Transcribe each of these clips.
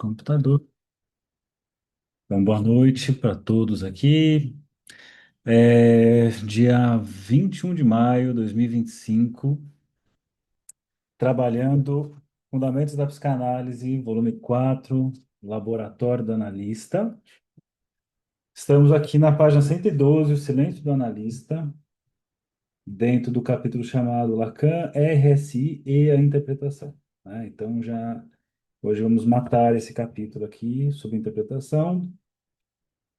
Computador. Então, boa noite para todos aqui. Dia 21 de maio de 2025, trabalhando Fundamentos da Psicanálise, volume 4, Laboratório do Analista. Estamos aqui na página 112, O Silêncio do Analista, dentro do capítulo chamado Lacan, RSI e a Interpretação, né? Então, hoje vamos matar esse capítulo aqui sobre interpretação.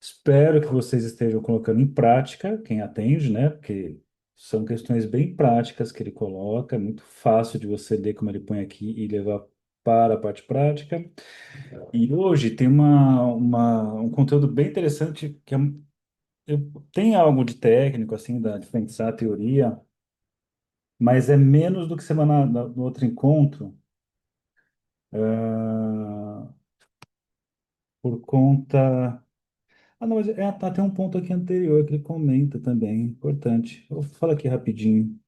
Espero que vocês estejam colocando em prática, quem atende, né? Porque são questões bem práticas que ele coloca, é muito fácil de você ler como ele põe aqui e levar para a parte prática. E hoje tem um conteúdo bem interessante tem algo de técnico, assim, de pensar a teoria, mas é menos do que semana no outro encontro, ah, por conta. Ah, não, mas tem um ponto aqui anterior que ele comenta também, importante. Eu vou falar aqui rapidinho.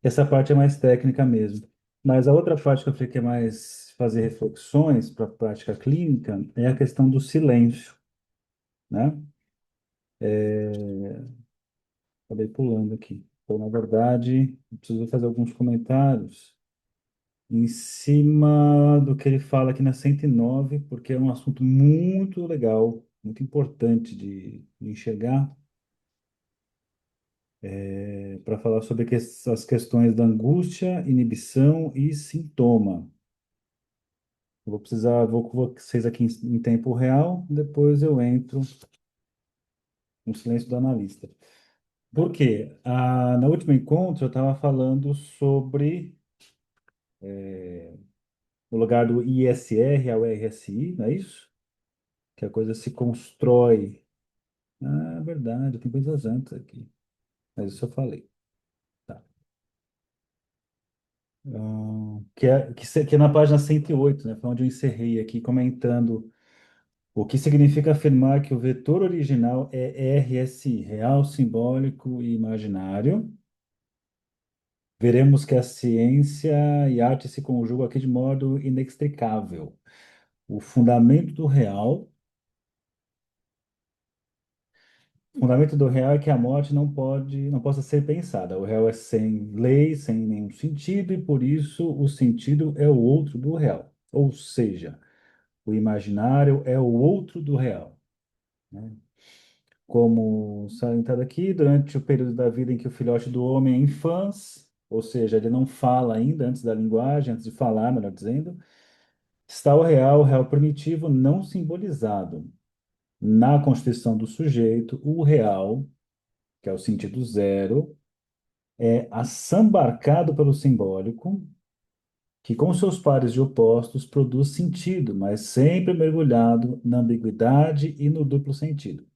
Essa parte é mais técnica mesmo. Mas a outra parte que eu falei que é mais fazer reflexões para a prática clínica é a questão do silêncio, né? Acabei pulando aqui. Então, na verdade, eu preciso fazer alguns comentários em cima do que ele fala aqui na 109, porque é um assunto muito legal, muito importante de enxergar. Para falar sobre as questões da angústia, inibição e sintoma. Vou com vocês aqui em tempo real, depois eu entro no silêncio do analista. Por quê? No último encontro eu estava falando sobre o lugar do ISR ao RSI, não é isso? Que a coisa se constrói. Ah, é verdade, tem coisas antes aqui, mas isso eu falei. Tá. Que é na página 108, né? Foi onde eu encerrei aqui comentando o que significa afirmar que o vetor original é RSI, real, simbólico e imaginário. Veremos que a ciência e a arte se conjugam aqui de modo inextricável. O fundamento do real, o fundamento do real é que a morte não possa ser pensada. O real é sem lei, sem nenhum sentido, e por isso o sentido é o outro do real. Ou seja, o imaginário é o outro do real, né? Como salientado aqui, durante o período da vida em que o filhote do homem é infância, ou seja, ele não fala ainda antes da linguagem, antes de falar, melhor dizendo, está o real primitivo não simbolizado. Na constituição do sujeito, o real, que é o sentido zero, é assambarcado pelo simbólico, que com seus pares de opostos produz sentido, mas sempre mergulhado na ambiguidade e no duplo sentido.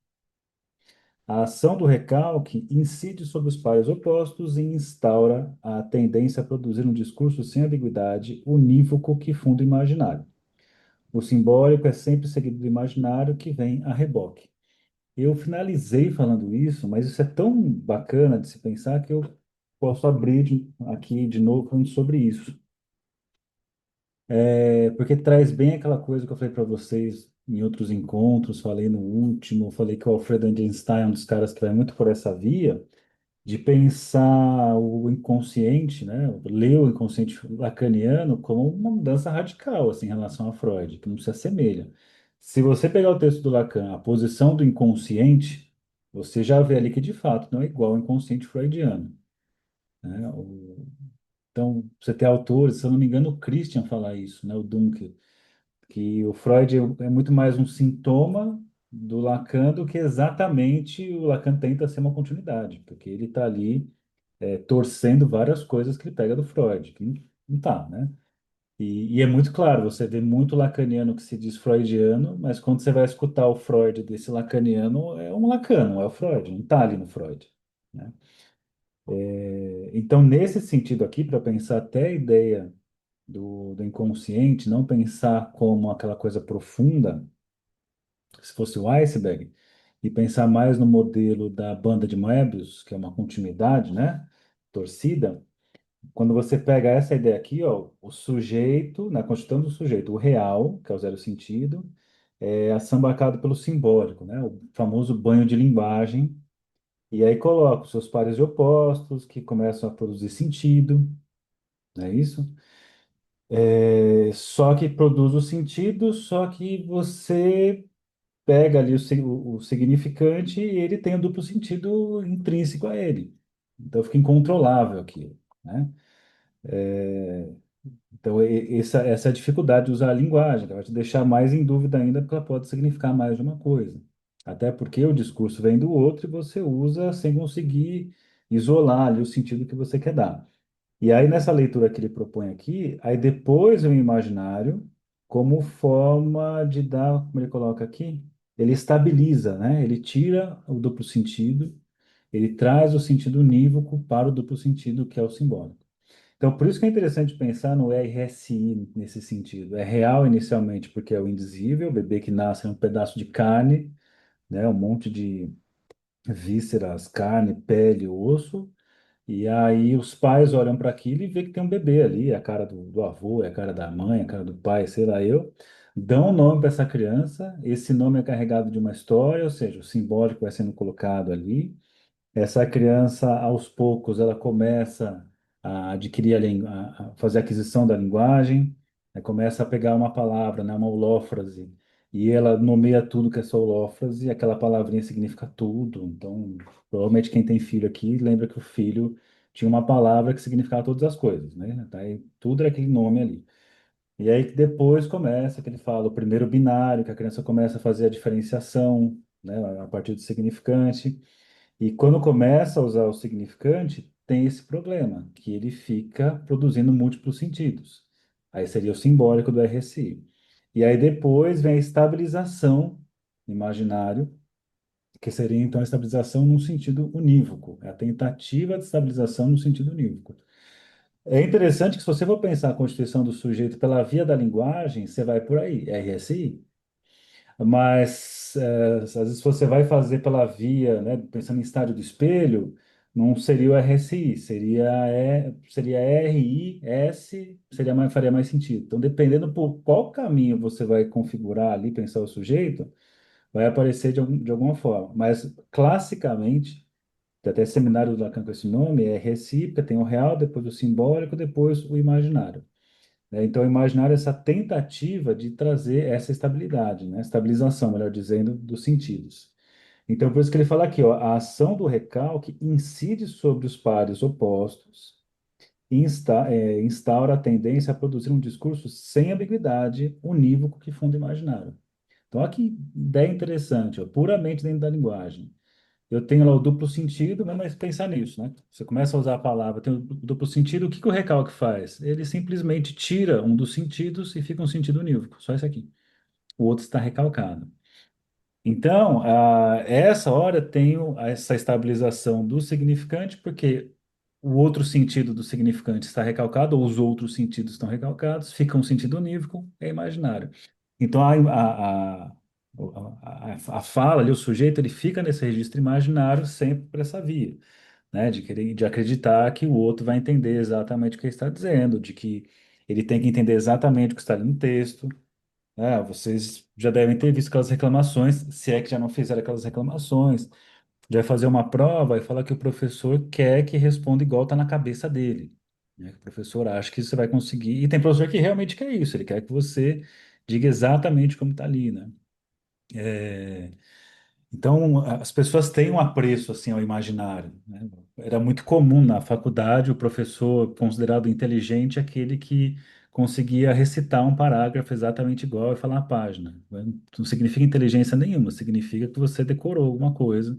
A ação do recalque incide sobre os pares opostos e instaura a tendência a produzir um discurso sem ambiguidade, unívoco que funda o imaginário. O simbólico é sempre seguido do imaginário que vem a reboque. Eu finalizei falando isso, mas isso é tão bacana de se pensar que eu posso abrir aqui de novo falando sobre isso. Porque traz bem aquela coisa que eu falei para vocês em outros encontros, falei no último, falei que o Alfred Einstein é um dos caras que vai muito por essa via, de pensar o inconsciente, né, ler o inconsciente lacaniano como uma mudança radical assim, em relação a Freud, que não se assemelha. Se você pegar o texto do Lacan, a posição do inconsciente, você já vê ali que de fato não é igual ao inconsciente freudiano, né? Então, você tem autores, se eu não me engano, o Christian fala isso, né, o Dunker, que o Freud é muito mais um sintoma do Lacan do que exatamente o Lacan tenta ser uma continuidade, porque ele está ali torcendo várias coisas que ele pega do Freud, que não tá, né? E é muito claro, você vê muito lacaniano que se diz freudiano, mas quando você vai escutar o Freud desse lacaniano, é um Lacan, não é o Freud, não tá ali no Freud, né? Então, nesse sentido aqui, para pensar até a ideia do inconsciente, não pensar como aquela coisa profunda, se fosse o iceberg, e pensar mais no modelo da banda de Moebius, que é uma continuidade, né? Torcida. Quando você pega essa ideia aqui, ó, o sujeito, na constituição do sujeito, o real, que é o zero sentido, é assambacado pelo simbólico, né? O famoso banho de linguagem. E aí coloca os seus pares de opostos que começam a produzir sentido, não é isso? Só que produz o sentido, só que você pega ali o significante e ele tem um duplo sentido intrínseco a ele. Então fica incontrolável aquilo, né? Então essa é a dificuldade de usar a linguagem, que vai te deixar mais em dúvida ainda, porque ela pode significar mais de uma coisa. Até porque o discurso vem do outro e você usa sem conseguir isolar ali o sentido que você quer dar. E aí, nessa leitura que ele propõe aqui, aí depois vem o imaginário como forma de dar, como ele coloca aqui, ele estabiliza, né? Ele tira o duplo sentido, ele traz o sentido unívoco para o duplo sentido, que é o simbólico. Então, por isso que é interessante pensar no RSI nesse sentido. É real inicialmente porque é o indizível, o bebê que nasce é um pedaço de carne, né? Um monte de vísceras, carne, pele, osso. E aí os pais olham para aquilo e vê que tem um bebê ali, é a cara do avô, é a cara da mãe, é a cara do pai, sei lá eu. Dão um nome para essa criança, esse nome é carregado de uma história, ou seja, o simbólico vai sendo colocado ali. Essa criança, aos poucos, ela começa a adquirir a fazer a aquisição da linguagem, aí começa a pegar uma palavra, né, uma holófrase, e ela nomeia tudo que é essa holófrase, e aquela palavrinha significa tudo. Então, provavelmente quem tem filho aqui lembra que o filho tinha uma palavra que significava todas as coisas, né? Daí, tudo era aquele nome ali. E aí que depois começa, que ele fala, o primeiro binário, que a criança começa a fazer a diferenciação, né, a partir do significante. E quando começa a usar o significante, tem esse problema, que ele fica produzindo múltiplos sentidos. Aí seria o simbólico do RSI. E aí depois vem a estabilização imaginário, que seria então a estabilização num sentido unívoco, é a tentativa de estabilização no sentido unívoco. É interessante que se você for pensar a constituição do sujeito pela via da linguagem, você vai por aí, RSI. Mas às vezes você vai fazer pela via, né, pensando em estádio do espelho, não seria o RSI, seria RIS, faria mais sentido. Então, dependendo por qual caminho você vai configurar ali, pensar o sujeito, vai aparecer de alguma forma. Mas, classicamente, tem até seminário do Lacan com esse nome, é RSI, porque tem o real, depois o simbólico, depois o imaginário, né? Então, imaginar essa tentativa de trazer essa estabilidade, né? Estabilização, melhor dizendo, dos sentidos. Então, por isso que ele fala aqui, ó, a ação do recalque incide sobre os pares opostos e instaura a tendência a produzir um discurso sem ambiguidade, unívoco que funda o imaginário. Então, olha que ideia interessante, ó, puramente dentro da linguagem. Eu tenho lá o duplo sentido, né, mas pensar nisso, né? Você começa a usar a palavra, tem o duplo sentido, o que que o recalque faz? Ele simplesmente tira um dos sentidos e fica um sentido unívoco, só isso aqui. O outro está recalcado. Então, essa hora eu tenho essa estabilização do significante, porque o outro sentido do significante está recalcado, ou os outros sentidos estão recalcados, fica um sentido unívoco, é imaginário. Então, a fala ali, o sujeito, ele fica nesse registro imaginário sempre por essa via, né? De acreditar que o outro vai entender exatamente o que ele está dizendo, de que ele tem que entender exatamente o que está ali no texto, né? Vocês já devem ter visto aquelas reclamações, se é que já não fizeram aquelas reclamações, de vai fazer uma prova e falar que o professor quer que responda igual está na cabeça dele, né? Que o professor acha que você vai conseguir, e tem professor que realmente quer isso, ele quer que você diga exatamente como está ali, né? Então, as pessoas têm um apreço assim ao imaginário, né? Era muito comum na faculdade o professor considerado inteligente aquele que conseguia recitar um parágrafo exatamente igual e falar a página. Não significa inteligência nenhuma, significa que você decorou alguma coisa.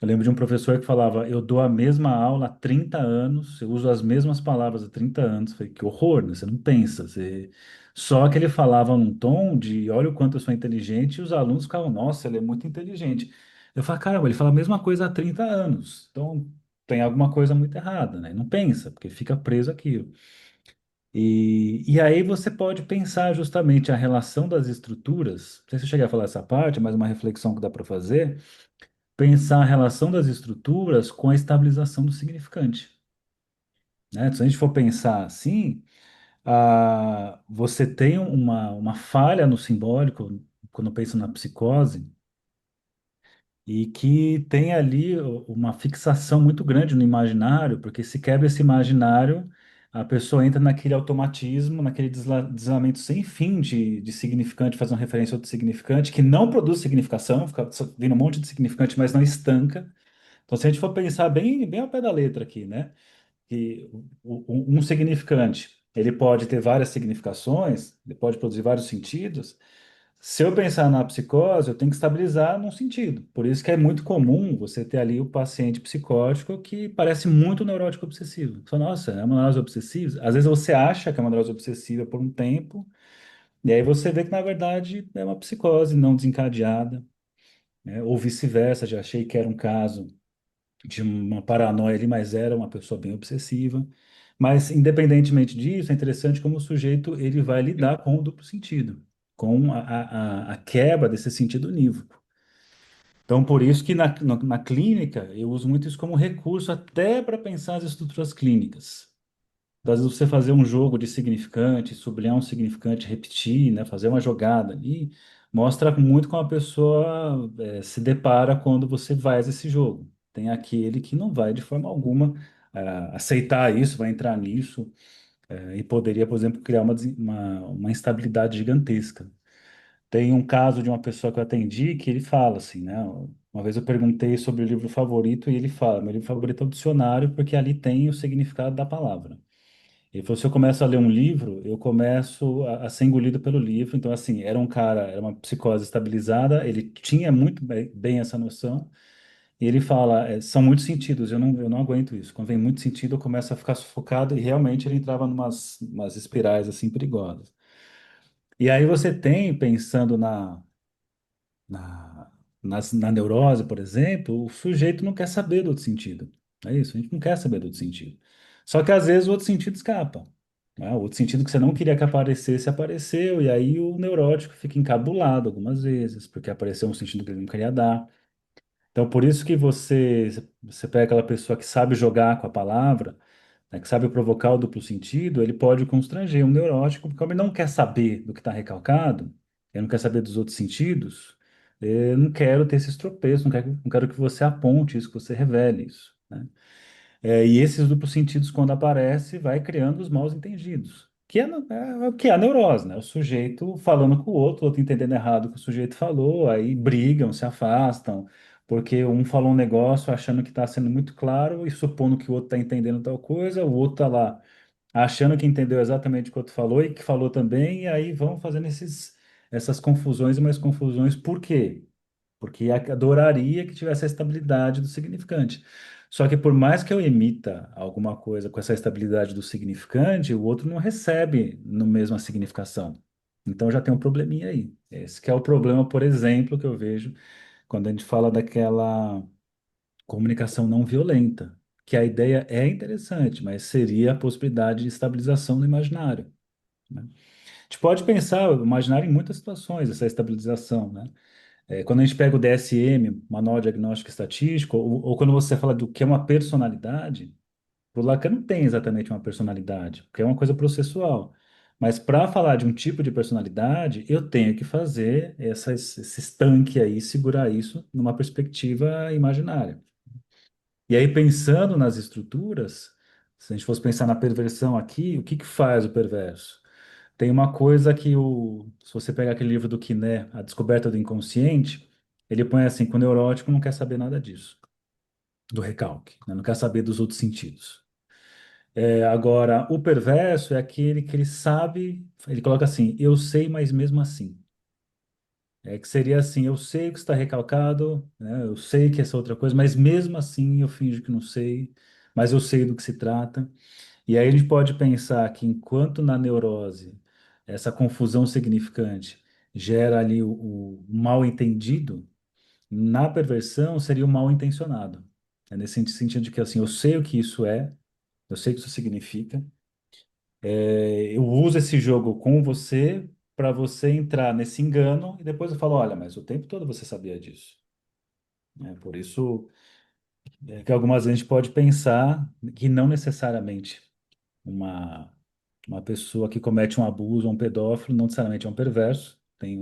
Eu lembro de um professor que falava: eu dou a mesma aula há 30 anos, eu uso as mesmas palavras há 30 anos. Eu falei, que horror, né? Você não pensa. Só que ele falava num tom de: olha o quanto eu sou inteligente, e os alunos ficavam: nossa, ele é muito inteligente. Eu falei: caramba, ele fala a mesma coisa há 30 anos. Então tem alguma coisa muito errada, né? Não pensa, porque fica preso aquilo. E aí você pode pensar justamente a relação das estruturas. Não sei se eu cheguei a falar essa parte, mas uma reflexão que dá para fazer pensar a relação das estruturas com a estabilização do significante. né? Se a gente for pensar assim, você tem uma falha no simbólico, quando pensa na psicose, e que tem ali uma fixação muito grande no imaginário, porque se quebra esse imaginário, a pessoa entra naquele automatismo, naquele deslizamento sem fim de significante, faz uma referência a outro significante, que não produz significação, fica só vindo um monte de significante, mas não estanca. Então, se a gente for pensar bem ao pé da letra aqui, né? Que um significante, ele pode ter várias significações, ele pode produzir vários sentidos. Se eu pensar na psicose, eu tenho que estabilizar num sentido. Por isso que é muito comum você ter ali o paciente psicótico que parece muito neurótico obsessivo. Você fala, nossa, é uma neurose obsessiva? Às vezes você acha que é uma neurose obsessiva por um tempo, e aí você vê que na verdade é uma psicose não desencadeada, né? Ou vice-versa, já achei que era um caso de uma paranoia ali, mas era uma pessoa bem obsessiva. Mas, independentemente disso, é interessante como o sujeito ele vai lidar com o duplo sentido, com a quebra desse sentido unívoco. Então, por isso que na clínica eu uso muito isso como recurso até para pensar as estruturas clínicas. Às vezes você fazer um jogo de significante, sublinhar um significante, repetir, né, fazer uma jogada ali, mostra muito como a pessoa se depara quando você faz esse jogo. Tem aquele que não vai de forma alguma aceitar isso, vai entrar nisso, e poderia, por exemplo, criar uma instabilidade gigantesca. Tem um caso de uma pessoa que eu atendi que ele fala assim, né? Uma vez eu perguntei sobre o livro favorito e ele fala, meu livro favorito é o dicionário porque ali tem o significado da palavra. Ele falou, se eu começo a ler um livro, eu começo a ser engolido pelo livro. Então, assim, era um cara, era uma psicose estabilizada, ele tinha muito bem essa noção. E ele fala, são muitos sentidos, eu não aguento isso. Quando vem muito sentido, eu começo a ficar sufocado e realmente ele entrava umas espirais, assim, perigosas. E aí você tem, pensando na, na neurose, por exemplo, o sujeito não quer saber do outro sentido. É isso, a gente não quer saber do outro sentido. Só que às vezes o outro sentido escapa. Né? O outro sentido que você não queria que aparecesse, apareceu, e aí o neurótico fica encabulado algumas vezes, porque apareceu um sentido que ele não queria dar. Então, por isso que você pega aquela pessoa que sabe jogar com a palavra, né, que sabe provocar o duplo sentido, ele pode constranger um neurótico, porque como ele não quer saber do que está recalcado, ele não quer saber dos outros sentidos, eu não quero ter esses tropeços, não quero que você aponte isso, que você revele isso, né? E esses duplos sentidos, quando aparece, vai criando os maus entendidos, que é o que é a neurose, né? O sujeito falando com o outro entendendo errado o que o sujeito falou, aí brigam, se afastam, porque um falou um negócio achando que está sendo muito claro e supondo que o outro está entendendo tal coisa, o outro está lá achando que entendeu exatamente o que o outro falou e que falou também, e aí vão fazendo essas confusões e mais confusões. Por quê? Porque adoraria que tivesse a estabilidade do significante. Só que por mais que eu emita alguma coisa com essa estabilidade do significante, o outro não recebe no mesma significação. Então já tem um probleminha aí. Esse que é o problema, por exemplo, que eu vejo quando a gente fala daquela comunicação não violenta, que a ideia é interessante, mas seria a possibilidade de estabilização no imaginário, né? A gente pode pensar, imaginar em muitas situações essa estabilização, né? Quando a gente pega o DSM, Manual Diagnóstico Estatístico, ou quando você fala do que é uma personalidade, o Lacan não tem exatamente uma personalidade, porque é uma coisa processual. Mas para falar de um tipo de personalidade, eu tenho que fazer esse estanque aí, segurar isso numa perspectiva imaginária. E aí, pensando nas estruturas, se a gente fosse pensar na perversão aqui, o que que faz o perverso? Tem uma coisa que se você pegar aquele livro do Quiné, A Descoberta do Inconsciente, ele põe assim, que o neurótico não quer saber nada disso, do recalque, né? Não quer saber dos outros sentidos. Agora, o perverso é aquele que ele sabe, ele coloca assim, eu sei, mas mesmo assim. Que seria assim, eu sei que está recalcado, né? Eu sei que essa outra coisa, mas mesmo assim eu finjo que não sei, mas eu sei do que se trata. E aí a gente pode pensar que enquanto na neurose essa confusão significante gera ali o mal entendido, na perversão seria o mal intencionado. É nesse sentido de que assim, eu sei o que isso é, eu sei o que isso significa, eu uso esse jogo com você para você entrar nesse engano e depois eu falo, olha, mas o tempo todo você sabia disso. Por isso que algumas vezes a gente pode pensar que não necessariamente uma, uma pessoa que comete um abuso, um pedófilo, não necessariamente é um perverso.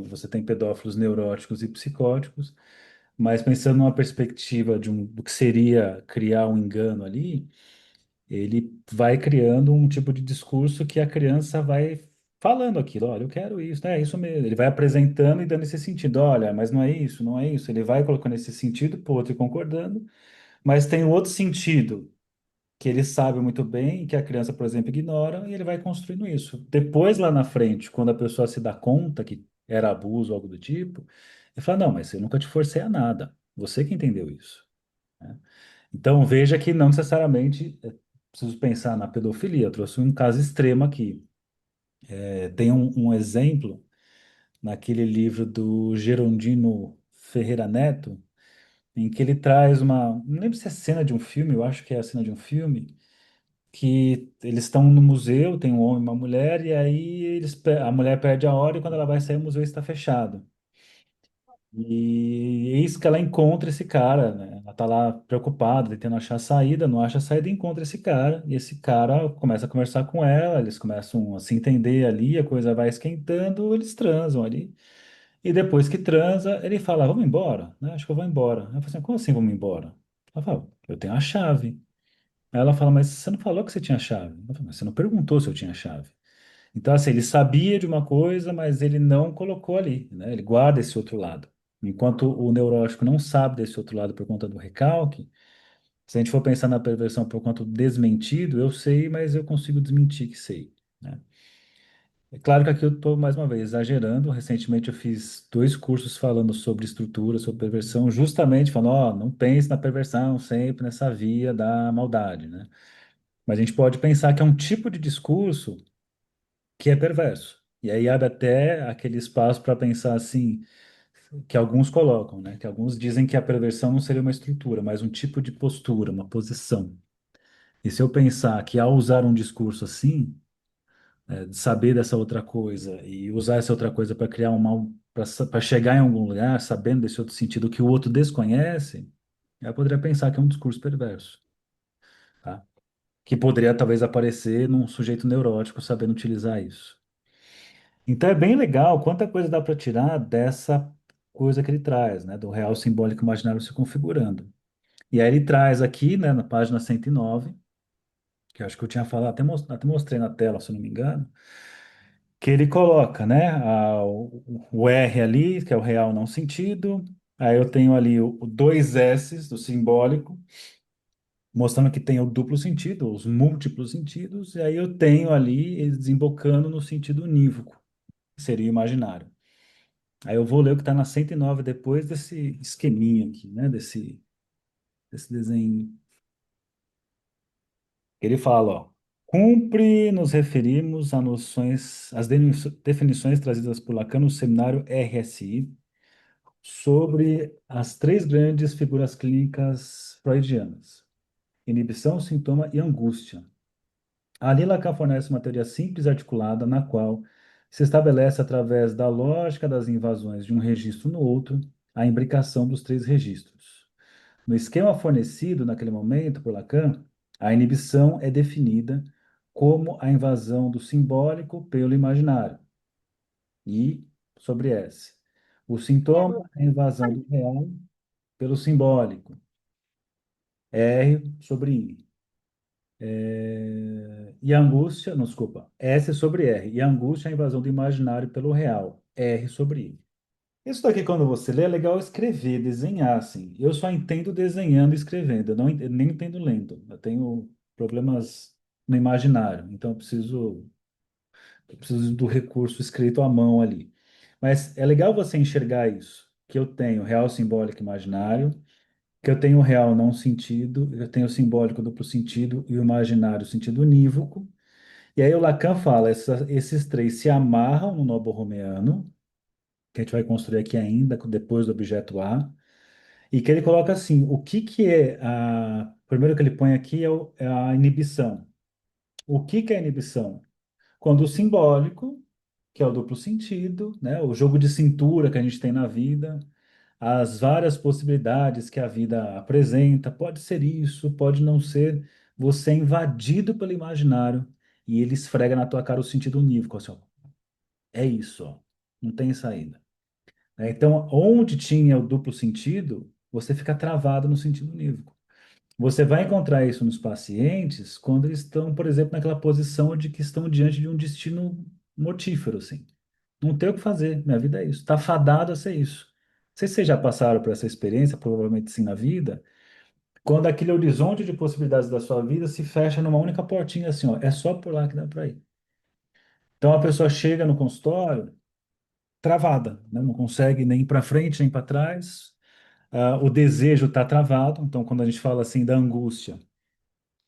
Você tem pedófilos neuróticos e psicóticos, mas pensando numa perspectiva do que seria criar um engano ali, ele vai criando um tipo de discurso que a criança vai falando aquilo, olha, eu quero isso, né? É isso mesmo. Ele vai apresentando e dando esse sentido, olha, mas não é isso, não é isso. Ele vai colocando esse sentido para o outro e concordando, mas tem um outro sentido que ele sabe muito bem, que a criança, por exemplo, ignora, e ele vai construindo isso. Depois, lá na frente, quando a pessoa se dá conta que era abuso ou algo do tipo, ele fala, não, mas eu nunca te forcei a nada. Você que entendeu isso, né? Então, veja que não necessariamente preciso pensar na pedofilia. Eu trouxe um caso extremo aqui. Tem um exemplo naquele livro do Gerondino Ferreira Neto, em que ele traz não lembro se é cena de um filme, eu acho que é a cena de um filme, que eles estão no museu, tem um homem e uma mulher, e aí a mulher perde a hora e quando ela vai sair, o museu está fechado. E eis que ela encontra esse cara, né? Ela tá lá preocupada, tentando achar a saída, não acha a saída, e encontra esse cara. E esse cara começa a conversar com ela, eles começam a se entender ali, a coisa vai esquentando, eles transam ali. E depois que transa, ele fala, vamos embora, né? Acho que eu vou embora. Ela fala assim, como assim vamos embora? Ela fala, eu tenho a chave. Aí ela fala, mas você não falou que você tinha a chave? Ela fala, mas você não perguntou se eu tinha a chave. Então, assim, ele sabia de uma coisa, mas ele não colocou ali, né? Ele guarda esse outro lado. Enquanto o neurótico não sabe desse outro lado por conta do recalque, se a gente for pensar na perversão por conta do desmentido, eu sei, mas eu consigo desmentir que sei, né? É claro que aqui eu estou, mais uma vez, exagerando. Recentemente eu fiz dois cursos falando sobre estrutura, sobre perversão, justamente falando, ó, não pense na perversão sempre nessa via da maldade, né? Mas a gente pode pensar que é um tipo de discurso que é perverso. E aí abre até aquele espaço para pensar assim, que alguns colocam, né? Que alguns dizem que a perversão não seria uma estrutura, mas um tipo de postura, uma posição. E se eu pensar que ao usar um discurso assim, de saber dessa outra coisa e usar essa outra coisa para criar um mal, para chegar em algum lugar, sabendo desse outro sentido que o outro desconhece, eu poderia pensar que é um discurso perverso, tá? Que poderia talvez aparecer num sujeito neurótico sabendo utilizar isso. Então é bem legal quanta coisa dá para tirar dessa coisa que ele traz, né, do real simbólico imaginário se configurando. E aí ele traz aqui, né, na página 109, que eu acho que eu tinha falado, até mostrei na tela, se eu não me engano, que ele coloca, né, o R ali, que é o real não sentido, aí eu tenho ali o dois S's do simbólico, mostrando que tem o duplo sentido, os múltiplos sentidos, e aí eu tenho ali ele desembocando no sentido unívoco, que seria o imaginário. Aí eu vou ler o que está na 109 depois desse esqueminha aqui, né? Desse desenho. Ele fala, ó, cumpre nos referirmos a noções, às definições trazidas por Lacan no seminário RSI sobre as três grandes figuras clínicas freudianas: inibição, sintoma e angústia. Ali Lacan fornece uma teoria simples e articulada na qual se estabelece através da lógica das invasões de um registro no outro a imbricação dos três registros. No esquema fornecido naquele momento por Lacan, a inibição é definida como a invasão do simbólico pelo imaginário, I sobre S. O sintoma é a invasão do real pelo simbólico, R sobre I. E a angústia, não, desculpa, S sobre R. E a angústia é a invasão do imaginário pelo real, R sobre I. Isso daqui, quando você lê, é legal escrever, desenhar, assim. Eu só entendo desenhando e escrevendo, eu nem entendo lendo. Eu tenho problemas no imaginário, então eu preciso do recurso escrito à mão ali. Mas é legal você enxergar isso, que eu tenho real, simbólico e imaginário, que eu tenho o real não sentido, eu tenho o simbólico duplo sentido e o imaginário sentido unívoco. E aí o Lacan fala, esses três se amarram no nó borromeano, que a gente vai construir aqui ainda, depois do objeto A, e que ele coloca assim, o que que é a... Primeiro que ele põe aqui é a inibição. O que que é a inibição? Quando o simbólico, que é o duplo sentido, né, o jogo de cintura que a gente tem na vida, as várias possibilidades que a vida apresenta, pode ser isso, pode não ser, você é invadido pelo imaginário e ele esfrega na tua cara o sentido unívoco, assim, ó, é isso, ó, não tem saída. Então, onde tinha o duplo sentido, você fica travado no sentido unívoco. Você vai encontrar isso nos pacientes quando eles estão, por exemplo, naquela posição de que estão diante de um destino mortífero, assim. Não tem o que fazer, minha vida é isso. Está fadado a ser isso. Não sei se vocês já passaram por essa experiência, provavelmente sim na vida, quando aquele horizonte de possibilidades da sua vida se fecha numa única portinha, assim, ó, é só por lá que dá para ir. Então a pessoa chega no consultório travada, né? Não consegue nem ir para frente nem para trás. O desejo está travado. Então, quando a gente fala assim da angústia,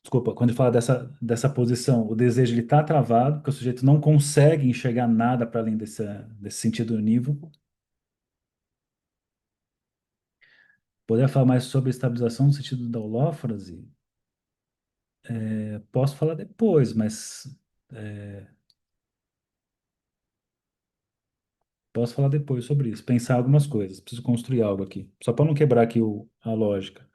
desculpa, quando a gente fala dessa posição, o desejo ele está travado, porque o sujeito não consegue enxergar nada para além desse sentido unívoco. Poderia falar mais sobre estabilização no sentido da holófrase? Posso falar depois, mas é, posso falar depois sobre isso. Pensar algumas coisas. Preciso construir algo aqui, só para não quebrar aqui a lógica.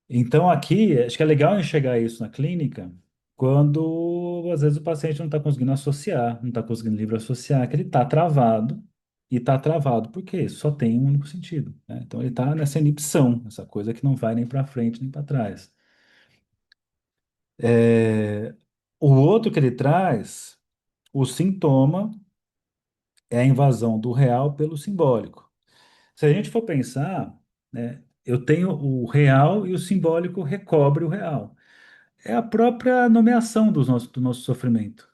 Então, aqui, acho que é legal enxergar isso na clínica, quando às vezes o paciente não está conseguindo associar, não está conseguindo livre associar, que ele está travado, e está travado porque só tem um único sentido, né? Então, ele está nessa inibição, essa coisa que não vai nem para frente nem para trás. O outro que ele traz, o sintoma, é a invasão do real pelo simbólico. Se a gente for pensar, né, eu tenho o real e o simbólico recobre o real. É a própria nomeação do nosso sofrimento.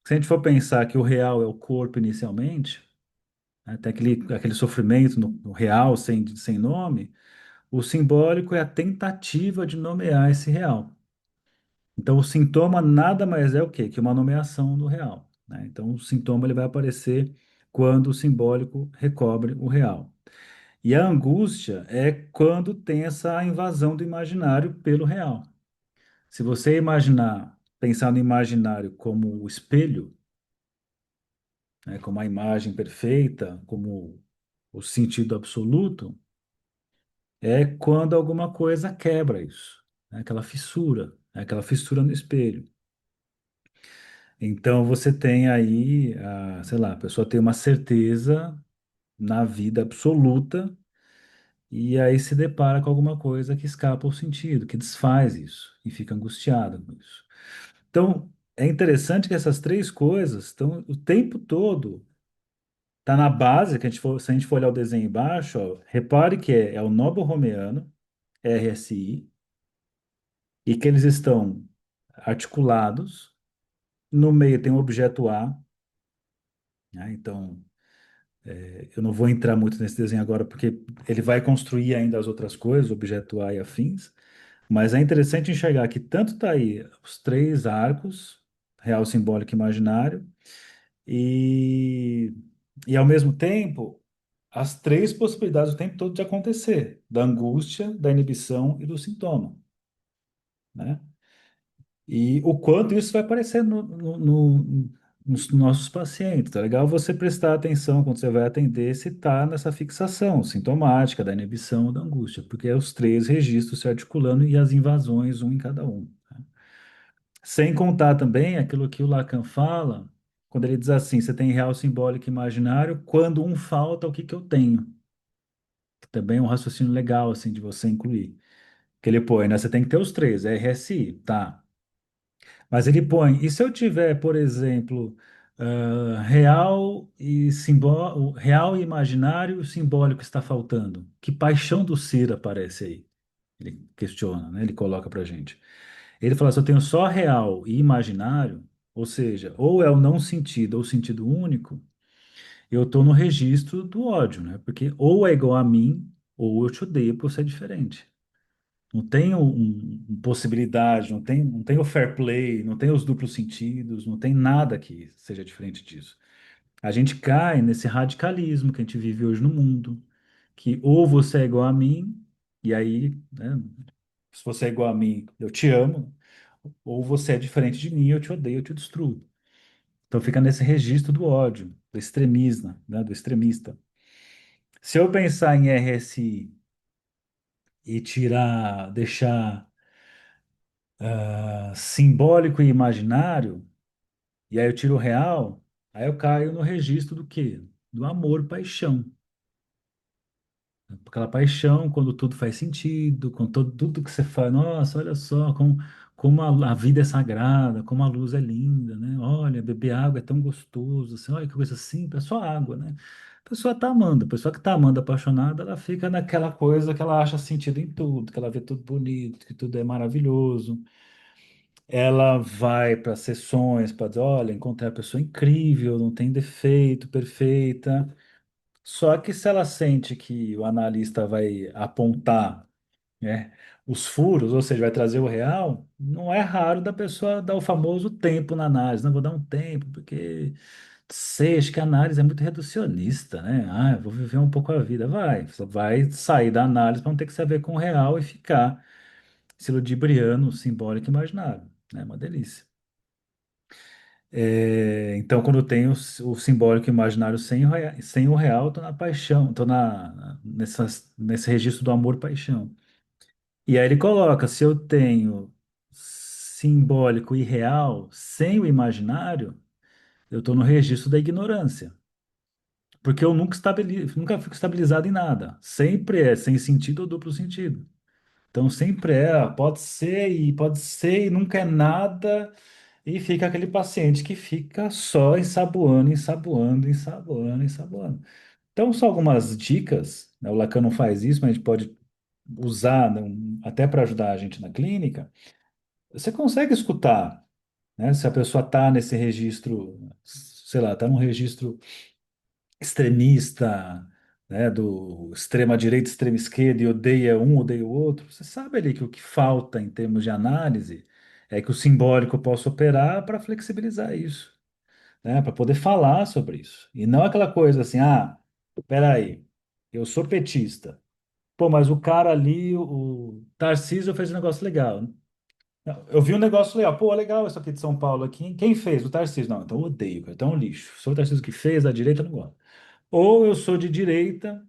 Se a gente for pensar que o real é o corpo inicialmente, né, tem aquele sofrimento no real sem nome, o simbólico é a tentativa de nomear esse real. Então, o sintoma nada mais é o quê? Que uma nomeação do real, né? Então, o sintoma ele vai aparecer quando o simbólico recobre o real. E a angústia é quando tem essa invasão do imaginário pelo real. Se você imaginar, pensar no imaginário como o espelho, né, como a imagem perfeita, como o sentido absoluto, é quando alguma coisa quebra isso, né, aquela fissura no espelho. Então você tem aí, sei lá, a pessoa tem uma certeza na vida absoluta e aí se depara com alguma coisa que escapa ao sentido, que desfaz isso e fica angustiada com isso. Então é interessante que essas três coisas estão o tempo todo tá na base, que se a gente for olhar o desenho embaixo, ó, repare que é o nobo-romeano, RSI, e que eles estão articulados. No meio tem o objeto A, né? Então eu não vou entrar muito nesse desenho agora, porque ele vai construir ainda as outras coisas, objeto A e afins, mas é interessante enxergar que tanto está aí os três arcos, real, simbólico e imaginário, e, e ao mesmo tempo, as três possibilidades o tempo todo de acontecer, da angústia, da inibição e do sintoma, né? E o quanto isso vai aparecer nos nossos pacientes. Tá legal você prestar atenção quando você vai atender se está nessa fixação sintomática da inibição ou da angústia, porque é os três registros se articulando e as invasões, um em cada um. Sem contar também aquilo que o Lacan fala, quando ele diz assim: você tem real, simbólico e imaginário, quando um falta, o que que eu tenho? Que também é um raciocínio legal, assim, de você incluir. Que ele põe, né? Você tem que ter os três, RSI, tá. Mas ele põe, e se eu tiver, por exemplo, real e imaginário, o simbólico está faltando? Que paixão do ser aparece aí? Ele questiona, né? Ele coloca pra gente. Ele fala, se eu tenho só real e imaginário, ou seja, ou é o não sentido ou sentido único, eu estou no registro do ódio, né? Porque ou é igual a mim, ou eu te odeio por ser diferente. Não tem possibilidade, não tem o fair play, não tem os duplos sentidos, não tem nada que seja diferente disso. A gente cai nesse radicalismo que a gente vive hoje no mundo, que ou você é igual a mim, e aí, né, se você é igual a mim, eu te amo, ou você é diferente de mim, eu te odeio, eu te destruo. Então fica nesse registro do ódio, do extremista, né, do extremista. Se eu pensar em RSI e deixar simbólico e imaginário, e aí eu tiro o real, aí eu caio no registro do quê? Do amor, paixão. Aquela paixão quando tudo faz sentido, com tudo que você faz. Nossa, olha só como a vida é sagrada, como a luz é linda, né? Olha, beber água é tão gostoso, assim, olha que coisa simples, é só água, né? A pessoa tá amando, a pessoa que tá amando, apaixonada, ela fica naquela coisa que ela acha sentido em tudo, que ela vê tudo bonito, que tudo é maravilhoso. Ela vai para sessões para dizer, olha, encontrei a pessoa incrível, não tem defeito, perfeita. Só que se ela sente que o analista vai apontar, né, os furos, ou seja, vai trazer o real, não é raro da pessoa dar o famoso tempo na análise. Não vou dar um tempo, porque sei, acho que a análise é muito reducionista, né? Ah, eu vou viver um pouco a vida. Vai, você vai sair da análise para não ter que saber com o real e ficar se ludibriando, simbólico e imaginário. É uma delícia. Então, quando eu tenho o simbólico imaginário sem o real, estou na paixão, estou nesse registro do amor-paixão. E aí ele coloca, se eu tenho simbólico e real sem o imaginário, eu estou no registro da ignorância. Porque eu nunca fico estabilizado em nada. Sempre é sem sentido ou duplo sentido. Então sempre é, pode ser e nunca é nada. E fica aquele paciente que fica só ensaboando, ensaboando, ensaboando, ensaboando. Então, só algumas dicas, né? O Lacan não faz isso, mas a gente pode usar, né, até para ajudar a gente na clínica. Você consegue escutar, né? Se a pessoa está nesse registro, sei lá, está num registro extremista, né? Do extrema direita, extrema esquerda, e odeia um, odeia o outro. Você sabe ali que o que falta em termos de análise é que o simbólico possa operar para flexibilizar isso, né, para poder falar sobre isso. E não aquela coisa assim, peraí, eu sou petista. Pô, mas o cara ali, o Tarcísio fez um negócio legal. Não, eu vi um negócio legal. Pô, legal isso aqui de São Paulo aqui. Quem fez? O Tarcísio. Não, então eu odeio, cara. Então é um lixo. Sou o Tarcísio que fez, da direita eu não gosto. Ou eu sou de direita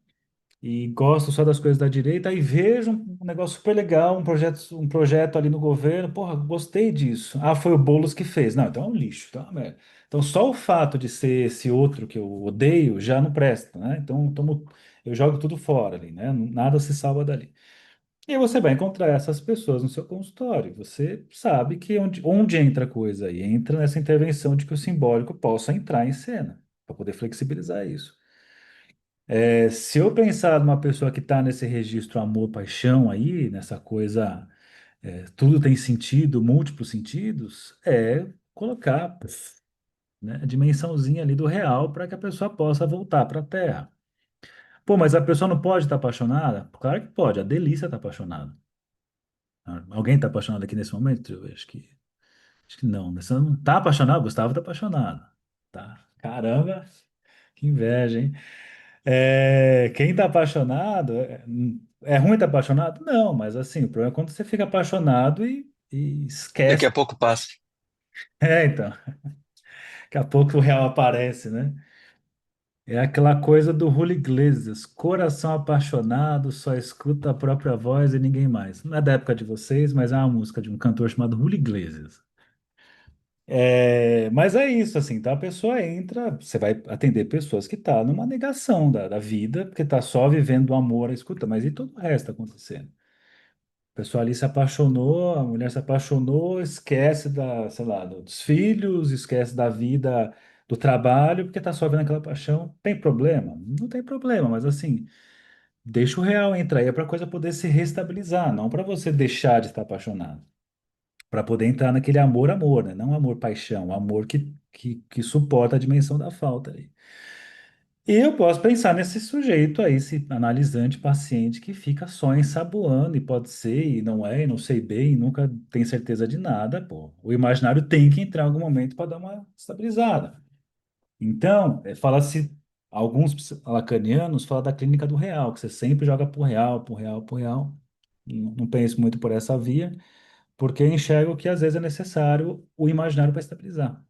e gosto só das coisas da direita, aí vejo um negócio super legal, um projeto ali no governo, porra, gostei disso. Ah, foi o Boulos que fez. Não, então é um lixo, então é uma merda. Então só o fato de ser esse outro que eu odeio já não presta, né? Então eu jogo tudo fora ali, né? Nada se salva dali. E aí você vai encontrar essas pessoas no seu consultório. Você sabe que onde entra a coisa aí? Entra nessa intervenção de que o simbólico possa entrar em cena, para poder flexibilizar isso. Se eu pensar numa pessoa que está nesse registro amor-paixão aí, nessa coisa, tudo tem sentido, múltiplos sentidos, é colocar, né, a dimensãozinha ali do real para que a pessoa possa voltar para a Terra. Pô, mas a pessoa não pode estar apaixonada? Claro que pode, a delícia está apaixonada. Alguém está apaixonado aqui nesse momento? Eu acho que não, né? Você não está apaixonado? Gustavo está apaixonado. Tá. Caramba, que inveja, hein? Quem tá apaixonado, é ruim estar apaixonado? Não, mas assim, o problema é quando você fica apaixonado e Daqui esquece. a pouco passa. Então, daqui a pouco o real aparece, né? É aquela coisa do Julio Iglesias, coração apaixonado, só escuta a própria voz e ninguém mais. Não é da época de vocês, mas é uma música de um cantor chamado Julio Iglesias. Mas é isso, assim, tá? A pessoa entra, você vai atender pessoas que estão numa negação da vida, porque tá só vivendo o amor, a escuta, mas e todo o resto acontecendo? A pessoa ali se apaixonou, a mulher se apaixonou, esquece sei lá, dos filhos, esquece da vida, do trabalho, porque tá só vendo aquela paixão. Tem problema? Não tem problema, mas assim, deixa o real entrar aí para a coisa poder se restabilizar, não para você deixar de estar apaixonado, para poder entrar naquele amor, amor, né? Não amor, paixão, amor que suporta a dimensão da falta aí. E eu posso pensar nesse sujeito aí, esse analisante paciente que fica só ensaboando, e pode ser, e não é, e não sei bem, e nunca tem certeza de nada, pô. O imaginário tem que entrar em algum momento para dar uma estabilizada. Então, fala-se, alguns lacanianos falam da clínica do real, que você sempre joga por real, por real, por real. Não penso muito por essa via, porque eu enxergo que às vezes é necessário o imaginário para estabilizar,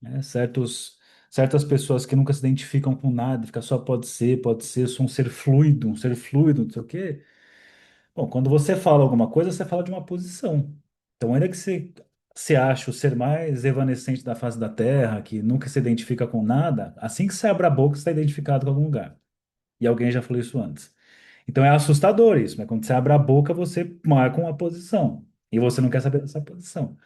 né? Certas pessoas que nunca se identificam com nada, fica só pode ser, sou um ser fluido, não sei o quê. Bom, quando você fala alguma coisa, você fala de uma posição. Então, ainda que você se ache o ser mais evanescente da face da Terra, que nunca se identifica com nada, assim que você abre a boca, você está identificado com algum lugar. E alguém já falou isso antes. Então, é assustador isso, né? Quando você abre a boca, você marca uma posição. E você não quer saber dessa posição.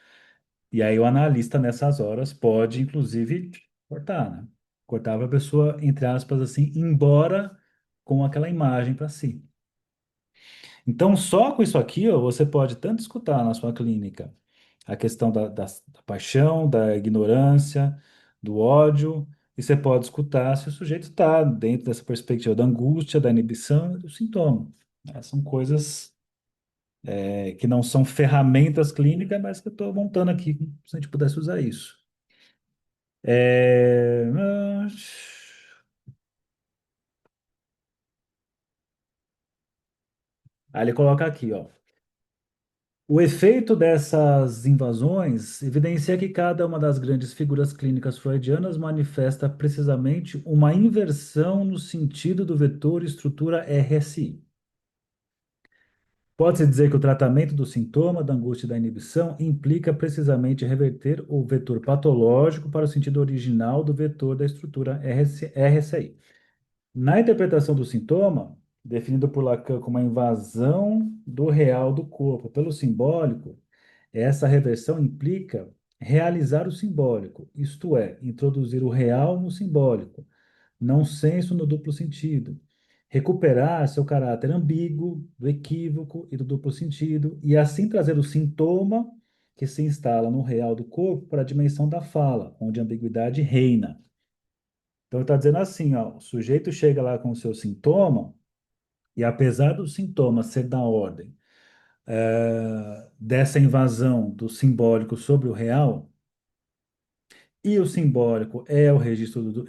E aí, o analista, nessas horas, pode, inclusive, cortar, né? Cortar para a pessoa, entre aspas, assim, ir embora com aquela imagem para si. Então, só com isso aqui, ó, você pode tanto escutar na sua clínica a questão da paixão, da ignorância, do ódio, e você pode escutar se o sujeito está dentro dessa perspectiva da angústia, da inibição e do sintoma. Né? São coisas que não são ferramentas clínicas, mas que eu estou montando aqui, se a gente pudesse usar isso. É, Aí ele coloca aqui, ó. O efeito dessas invasões evidencia que cada uma das grandes figuras clínicas freudianas manifesta precisamente uma inversão no sentido do vetor estrutura RSI. Pode-se dizer que o tratamento do sintoma da angústia e da inibição implica precisamente reverter o vetor patológico para o sentido original do vetor da estrutura RSI. Na interpretação do sintoma, definido por Lacan como a invasão do real do corpo pelo simbólico, essa reversão implica realizar o simbólico, isto é, introduzir o real no simbólico, não senso no duplo sentido, recuperar seu caráter ambíguo, do equívoco e do duplo sentido, e assim trazer o sintoma que se instala no real do corpo para a dimensão da fala, onde a ambiguidade reina. Então, ele está dizendo assim, ó, o sujeito chega lá com o seu sintoma, e apesar do sintoma ser da ordem dessa invasão do simbólico sobre o real, e o simbólico é o registro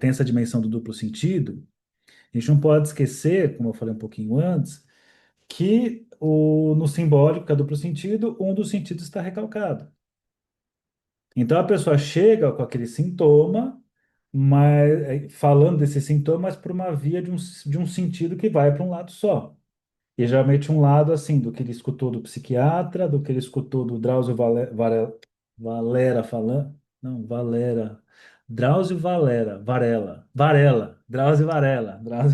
tem essa dimensão do duplo sentido, a gente não pode esquecer, como eu falei um pouquinho antes, que no simbólico, que é duplo sentido, um dos sentidos está recalcado. Então a pessoa chega com aquele sintoma, mas falando desse sintoma, mas por uma via de um sentido que vai para um lado só. E geralmente um lado assim, do que ele escutou do psiquiatra, do que ele escutou do Drauzio Valera falando. Não, Valera. Drauzio Valera, Drauzio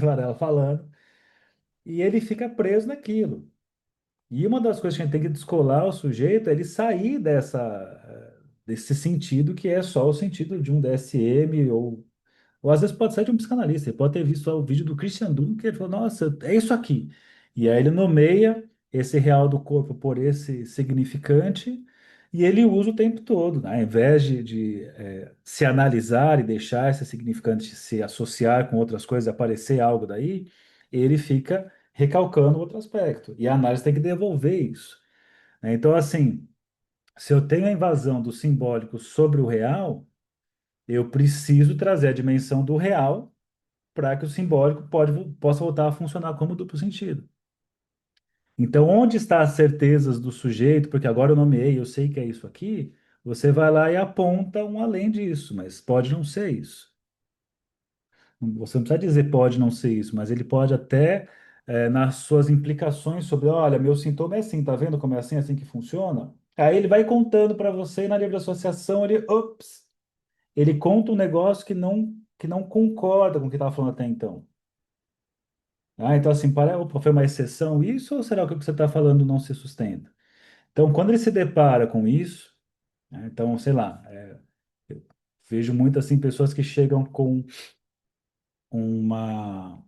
Varela falando. E ele fica preso naquilo. E uma das coisas que a gente tem que descolar o sujeito é ele sair desse sentido que é só o sentido de um DSM ou às vezes pode ser de um psicanalista, ele pode ter visto o vídeo do Christian Dunn, que ele falou, nossa, é isso aqui. E aí ele nomeia esse real do corpo por esse significante, e ele usa o tempo todo, né? Ao invés de se analisar e deixar esse significante se associar com outras coisas, aparecer algo daí, ele fica recalcando outro aspecto. E a análise tem que devolver isso. Né? Então, assim, se eu tenho a invasão do simbólico sobre o real, eu preciso trazer a dimensão do real para que o simbólico possa voltar a funcionar como duplo sentido. Então, onde está as certezas do sujeito? Porque agora eu nomeei, eu sei que é isso aqui. Você vai lá e aponta um além disso, mas pode não ser isso. Você não precisa dizer pode não ser isso, mas ele pode até, nas suas implicações sobre, olha, meu sintoma é assim, tá vendo como é assim que funciona? Aí ele vai contando para você e na livre associação ele, ops, ele conta um negócio que não concorda com o que estava falando até então. Ah, então assim, opa, foi uma exceção isso ou será que o que você está falando não se sustenta? Então, quando ele se depara com isso, né, então, sei lá, eu vejo muito assim pessoas que chegam com uma.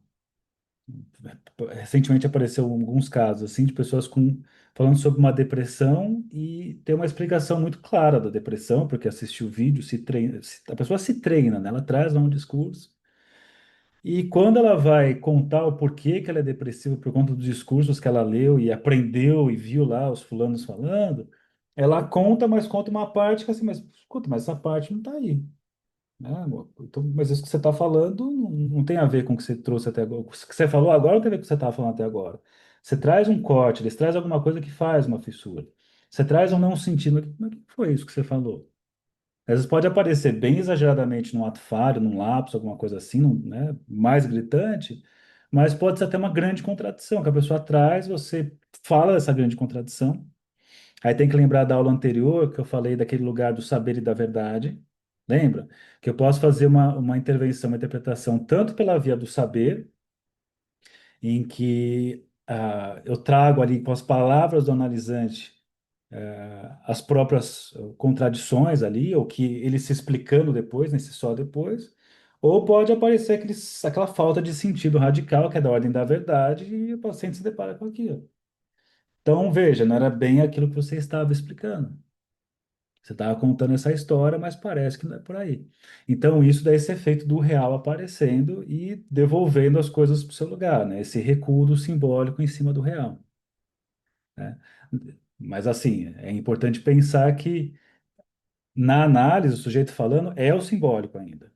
Recentemente apareceu alguns casos assim de pessoas falando sobre uma depressão e tem uma explicação muito clara da depressão, porque assistiu o vídeo, se treina, a pessoa se treina, né? Ela traz lá um discurso. E quando ela vai contar o porquê que ela é depressiva por conta dos discursos que ela leu e aprendeu e viu lá os fulanos falando, ela conta, mas conta uma parte que assim, mas escuta, mas essa parte não está aí, né, amor? Então, mas isso que você está falando não tem a ver com o que você trouxe até agora. O que você falou agora não tem a ver com o que você estava falando até agora. Você traz um corte, eles traz alguma coisa que faz uma fissura. Você traz um não sentido. Mas o que foi isso que você falou? Às vezes pode aparecer bem exageradamente num ato falho, num lapso, alguma coisa assim, né, mais gritante, mas pode ser até uma grande contradição que a pessoa traz, você fala dessa grande contradição, Aí tem que lembrar da aula anterior, que eu falei daquele lugar do saber e da verdade. Lembra? Que eu posso fazer uma intervenção, uma interpretação, tanto pela via do saber, em que eu trago ali com as palavras do analisante as próprias contradições ali, ou que ele se explicando depois, nesse só depois, ou pode aparecer aquela falta de sentido radical, que é da ordem da verdade, e o paciente se depara com aquilo. Então, veja, não era bem aquilo que você estava explicando. Você estava contando essa história, mas parece que não é por aí. Então, isso dá esse efeito do real aparecendo e devolvendo as coisas para o seu lugar, né? Esse recuo do simbólico em cima do real, né? Mas, assim, é importante pensar que na análise, o sujeito falando é o simbólico ainda,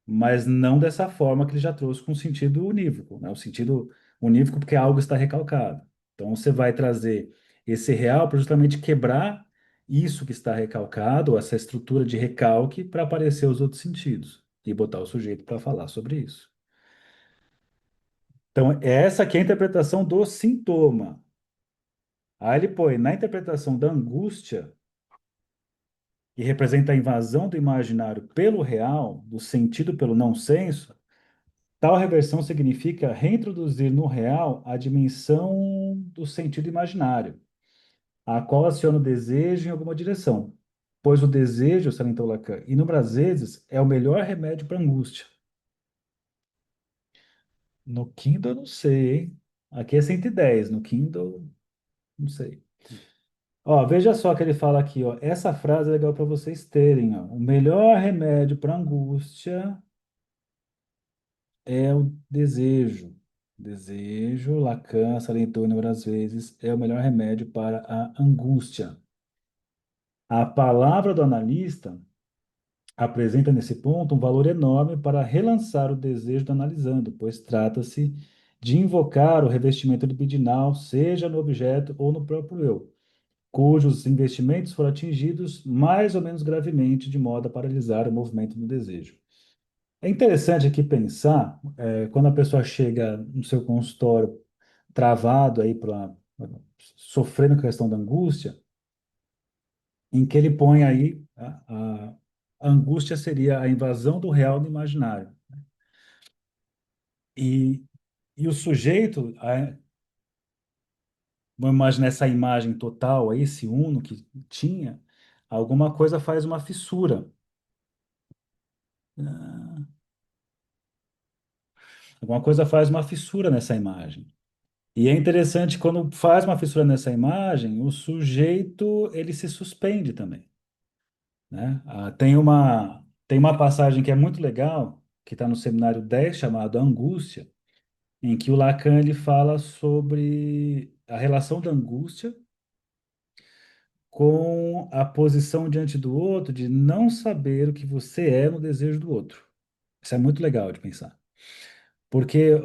mas não dessa forma que ele já trouxe com o sentido unívoco, né? O sentido unívoco porque algo está recalcado. Então você vai trazer esse real para justamente quebrar isso que está recalcado, ou essa estrutura de recalque, para aparecer os outros sentidos e botar o sujeito para falar sobre isso. Então, essa aqui é a interpretação do sintoma. Aí ele põe na interpretação da angústia, que representa a invasão do imaginário pelo real, do sentido pelo não senso. Tal reversão significa reintroduzir no real a dimensão do sentido imaginário, a qual aciona o desejo em alguma direção, pois o desejo, salientou Lacan, inúmeras vezes é o melhor remédio para a angústia. No Kindle, eu não sei, hein? Aqui é 110, no Kindle, não sei. Ó, veja só que ele fala aqui, ó. Essa frase é legal para vocês terem, ó. O melhor remédio para angústia é o desejo. Desejo, Lacan salientou inúmeras vezes, é o melhor remédio para a angústia. A palavra do analista apresenta nesse ponto um valor enorme para relançar o desejo do analisando, pois trata-se de invocar o revestimento libidinal, seja no objeto ou no próprio eu, cujos investimentos foram atingidos mais ou menos gravemente, de modo a paralisar o movimento do desejo. É interessante aqui pensar, quando a pessoa chega no seu consultório travado aí sofrendo com a questão da angústia, em que ele põe aí a angústia seria a invasão do real no imaginário. E, e o sujeito, vamos imaginar essa imagem total aí, esse uno que tinha, alguma coisa faz uma fissura. Ah, alguma coisa faz uma fissura nessa imagem. E é interessante quando faz uma fissura nessa imagem, o sujeito ele se suspende também, né? Tem uma passagem que é muito legal, que está no seminário 10 chamado Angústia, em que o Lacan ele fala sobre a relação da angústia com a posição diante do outro de não saber o que você é no desejo do outro. Isso é muito legal de pensar. Porque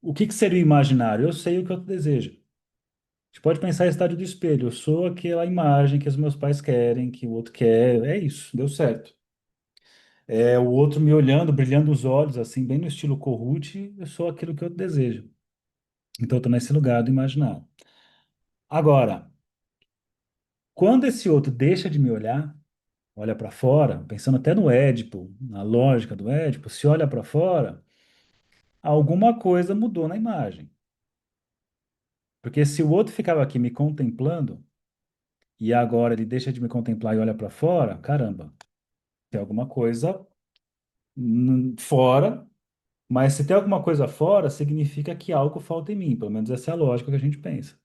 o que que seria o imaginário? Eu sei o que eu desejo. A gente pode pensar em estádio do espelho. Eu sou aquela imagem que os meus pais querem, que o outro quer. É isso, deu certo. É o outro me olhando, brilhando os olhos, assim, bem no estilo Corrute, eu sou aquilo que eu desejo. Então, eu estou nesse lugar do imaginário. Agora, quando esse outro deixa de me olhar, olha para fora, pensando até no Édipo, na lógica do Édipo, se olha para fora, alguma coisa mudou na imagem. Porque se o outro ficava aqui me contemplando, e agora ele deixa de me contemplar e olha para fora, caramba, tem alguma coisa fora, mas se tem alguma coisa fora, significa que algo falta em mim, pelo menos essa é a lógica que a gente pensa.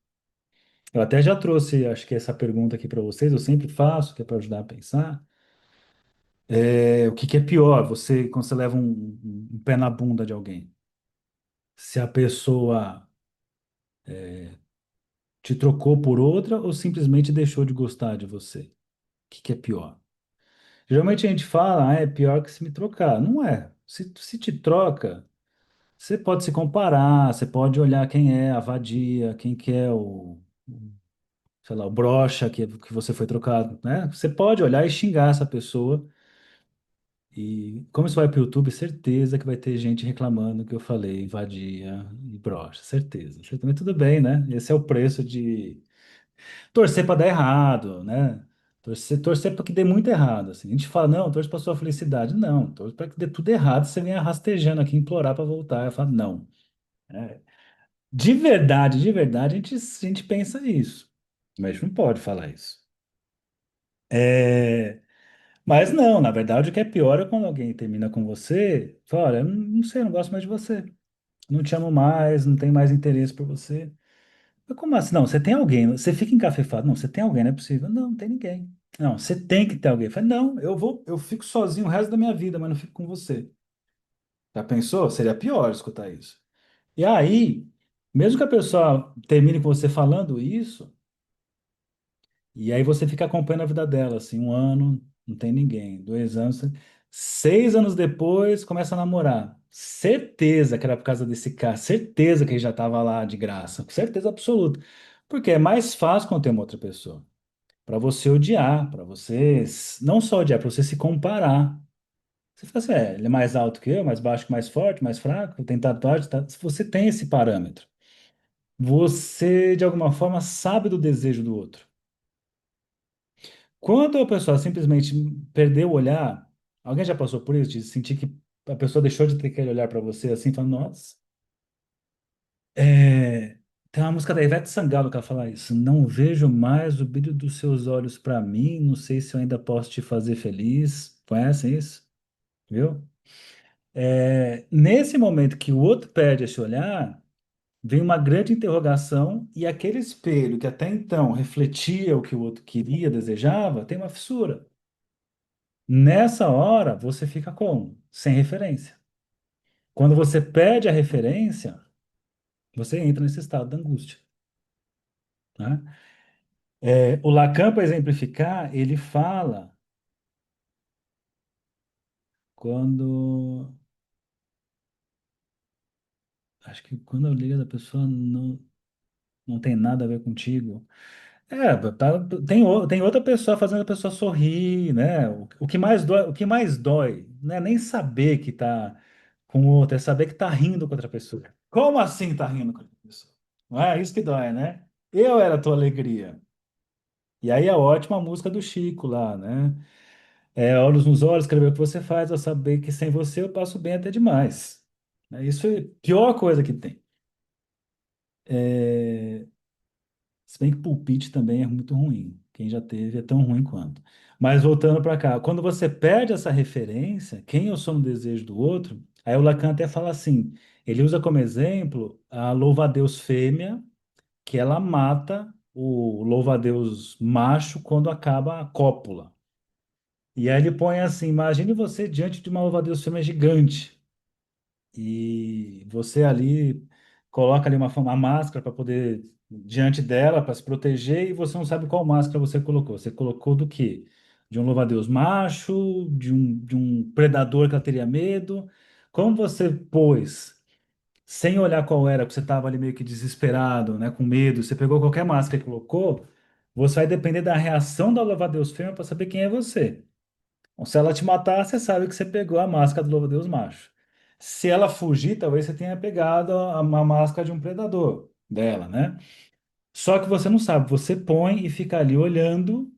Eu até já trouxe, acho que essa pergunta aqui para vocês, eu sempre faço, que é para ajudar a pensar. O que que é pior, quando você leva um pé na bunda de alguém? Se a pessoa te trocou por outra ou simplesmente deixou de gostar de você? O que que é pior? Geralmente a gente fala, é pior que se me trocar. Não é. Se te troca, você pode se comparar, você pode olhar quem é a vadia, quem que é sei lá, o broxa que você foi trocado, né? Você pode olhar e xingar essa pessoa. E como isso vai para o YouTube, certeza que vai ter gente reclamando que eu falei vadia e broxa. Certeza. Mas tudo bem, né? Esse é o preço de Torcer para dar errado, né? Torcer para que dê muito errado, assim. A gente fala, não, torce para sua felicidade. Não, torce para que dê tudo errado, você venha rastejando aqui, implorar para voltar. Eu falo, não. É, de verdade, a gente pensa isso. Mas a gente não pode falar isso. É, mas não, na verdade, o que é pior é quando alguém termina com você, fala, olha, eu não sei, eu não gosto mais de você. Não te amo mais, não tenho mais interesse por você. Mas como assim? Não, você tem alguém, você fica encafifado. Não, você tem alguém, não é possível. Não, não tem ninguém. Não, você tem que ter alguém. Eu falei, não, eu fico sozinho o resto da minha vida, mas não fico com você. Já pensou? Seria pior escutar isso. E aí, mesmo que a pessoa termine com você falando isso, e aí você fica acompanhando a vida dela, assim, um ano, não tem ninguém, 2 anos, 6 anos depois, começa a namorar. Certeza que era por causa desse cara, certeza que ele já estava lá de graça, certeza absoluta. Porque é mais fácil quando tem uma outra pessoa. Para você odiar, para você não só odiar, para você se comparar. Você fica assim, ele é mais alto que eu, mais baixo, mais forte, mais fraco, tem tatuagem, tá? Se você tem esse parâmetro, você de alguma forma sabe do desejo do outro. Quando a pessoa simplesmente perdeu o olhar, alguém já passou por isso, de sentir que a pessoa deixou de ter aquele olhar para você assim, falando, nossa, tem uma música da Ivete Sangalo que ela fala isso, não vejo mais o brilho dos seus olhos para mim, não sei se eu ainda posso te fazer feliz. Conhecem isso? Viu? Nesse momento que o outro perde esse olhar, vem uma grande interrogação e aquele espelho que até então refletia o que o outro queria, desejava, tem uma fissura. Nessa hora, você fica como? Sem referência. Quando você perde a referência, você entra nesse estado de angústia, né? O Lacan, para exemplificar, ele fala quando. Acho que quando eu ligo da pessoa não tem nada a ver contigo. Tem outra pessoa fazendo a pessoa sorrir, né? O que mais dói não é nem saber que tá com outra, é saber que tá rindo com outra pessoa. Como assim tá rindo com outra pessoa? Não é isso que dói, né? Eu era a tua alegria. E aí a ótima música do Chico lá, né? Olhos nos olhos, quero ver o que você faz, ao saber que sem você eu passo bem até demais. Isso é a pior coisa que tem. É, Se bem que palpite também é muito ruim. Quem já teve é tão ruim quanto. Mas voltando para cá, quando você perde essa referência, quem eu sou no desejo do outro, aí o Lacan até fala assim, ele usa como exemplo a louva-a-Deus fêmea, que ela mata o louva-a-Deus macho quando acaba a cópula. E aí ele põe assim, imagine você diante de uma louva-a-Deus fêmea gigante. E você ali coloca ali uma máscara para poder diante dela para se proteger e você não sabe qual máscara você colocou. Você colocou do quê? De um louva-a-Deus macho, de um predador que ela teria medo. Como você pôs, sem olhar qual era, porque você estava ali meio que desesperado, né, com medo, você pegou qualquer máscara e colocou, você vai depender da reação da louva-a-Deus fêmea para saber quem é você. Bom, se ela te matar, você sabe que você pegou a máscara do louva-a-Deus macho. Se ela fugir, talvez você tenha pegado uma máscara de um predador dela, né? Só que você não sabe, você põe e fica ali olhando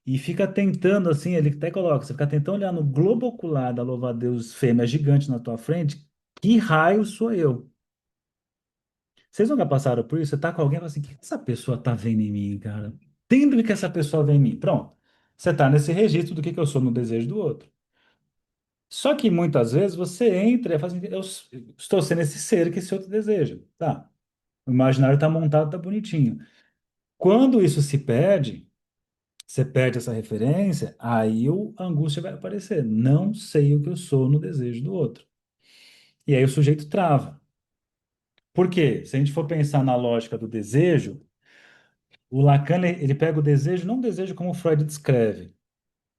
e fica tentando, assim, ele até coloca, você fica tentando olhar no globo ocular da louva-a-Deus fêmea gigante na tua frente, que raio sou eu? Vocês nunca passaram por isso? Você tá com alguém e fala assim, o que essa pessoa tá vendo em mim, cara? Tendo que essa pessoa vê em mim. Pronto. Você tá nesse registro do que eu sou no desejo do outro. Só que muitas vezes você entra e fala assim, eu estou sendo esse ser que esse outro deseja. Tá, o imaginário está montado, tá bonitinho. Quando isso se perde, você perde essa referência, aí a angústia vai aparecer. Não sei o que eu sou no desejo do outro. E aí o sujeito trava. Por quê? Se a gente for pensar na lógica do desejo, o Lacan ele pega o desejo, não o desejo como Freud descreve,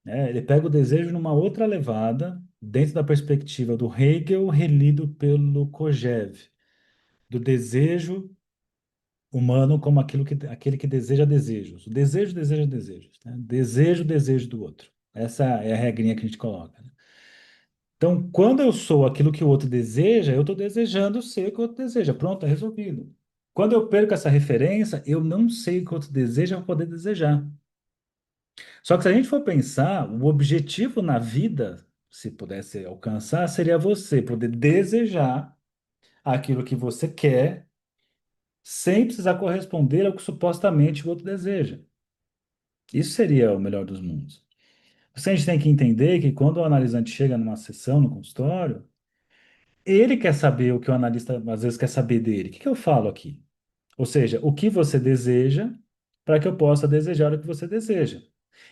né? Ele pega o desejo numa outra levada, dentro da perspectiva do Hegel, relido pelo Kojève, do desejo humano como aquele que deseja desejos. O desejo deseja desejos, né? Desejo, desejo do outro. Essa é a regrinha que a gente coloca, né? Então, quando eu sou aquilo que o outro deseja, eu estou desejando ser o que o outro deseja. Pronto, é resolvido. Quando eu perco essa referência, eu não sei o que o outro deseja para poder desejar. Só que se a gente for pensar, o objetivo na vida, se pudesse alcançar, seria você poder desejar aquilo que você quer, sem precisar corresponder ao que supostamente o outro deseja. Isso seria o melhor dos mundos. Você a gente tem que entender que quando o analisante chega numa sessão no consultório, ele quer saber o que o analista às vezes quer saber dele. O que que eu falo aqui? Ou seja, o que você deseja para que eu possa desejar o que você deseja.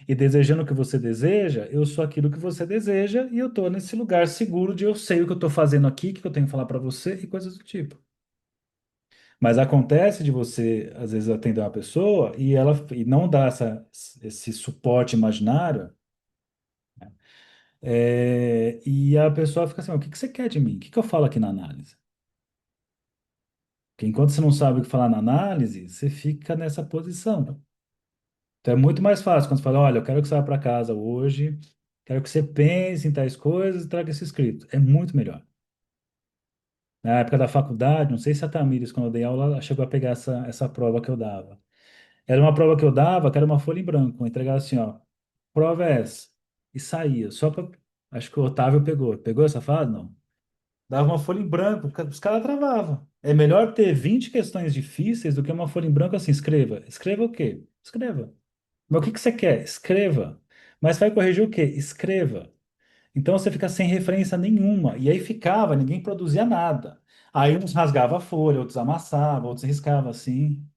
E desejando o que você deseja, eu sou aquilo que você deseja e eu estou nesse lugar seguro de eu sei o que eu estou fazendo aqui, o que eu tenho que falar para você e coisas do tipo. Mas acontece de você, às vezes, atender uma pessoa e ela e não dar esse suporte imaginário, e a pessoa fica assim: o que que você quer de mim? O que que eu falo aqui na análise? Porque enquanto você não sabe o que falar na análise, você fica nessa posição. Então é muito mais fácil quando você fala: olha, eu quero que você vá para casa hoje, quero que você pense em tais coisas e traga esse escrito. É muito melhor. Na época da faculdade, não sei se a Tamires, quando eu dei aula, ela chegou a pegar essa prova que eu dava. Era uma prova que eu dava, que era uma folha em branco. Eu entregava assim, ó, prova é essa. E saía, só para. Acho que o Otávio pegou. Pegou essa fase? Não. Dava uma folha em branco, os caras travavam. É melhor ter 20 questões difíceis do que uma folha em branco assim, escreva. Escreva o quê? Escreva. Mas o que que você quer? Escreva. Mas vai corrigir o quê? Escreva. Então você fica sem referência nenhuma. E aí ficava, ninguém produzia nada. Aí uns rasgava a folha, outros amassavam, outros riscavam assim.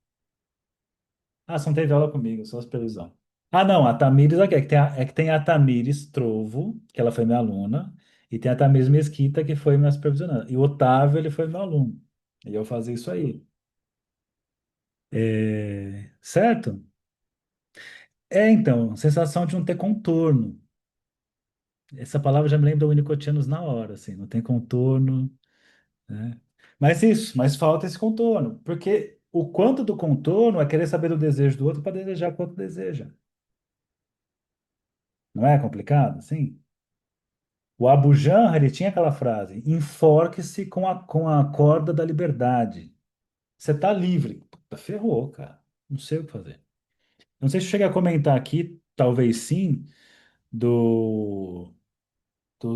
Ah, você não teve aula comigo, só supervisão. Ah, não, a Tamires aqui, é que tem a Tamires Trovo, que ela foi minha aluna, e tem a Tamires Mesquita, que foi minha supervisionanda. E o Otávio, ele foi meu aluno. E eu fazia isso aí. Certo? Então, sensação de não ter contorno. Essa palavra já me lembra o Winnicottianos na hora, assim, não tem contorno, né? Mas isso, mas falta esse contorno, porque o quanto do contorno é querer saber do desejo do outro para desejar quanto deseja. Não é complicado, sim? O Abu Janra, ele tinha aquela frase: enforque-se com a corda da liberdade. Você tá livre. Puta, ferrou, cara. Não sei o que fazer. Não sei se eu cheguei a comentar aqui, talvez sim, dos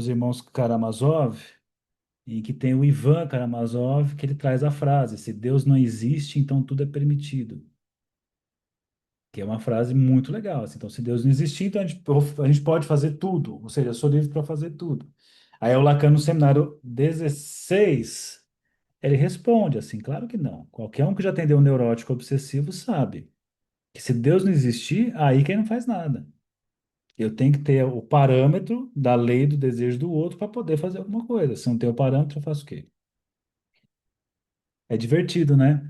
irmãos Karamazov, em que tem o Ivan Karamazov, que ele traz a frase: se Deus não existe, então tudo é permitido. Que é uma frase muito legal, assim. Então, se Deus não existir, então a gente pode fazer tudo. Ou seja, eu sou livre para fazer tudo. Aí o Lacan, no seminário 16, ele responde assim, claro que não. Qualquer um que já atendeu um neurótico obsessivo sabe que se Deus não existir, aí quem não faz nada. Eu tenho que ter o parâmetro da lei do desejo do outro para poder fazer alguma coisa. Se não tem o parâmetro, eu faço o quê? É divertido, né?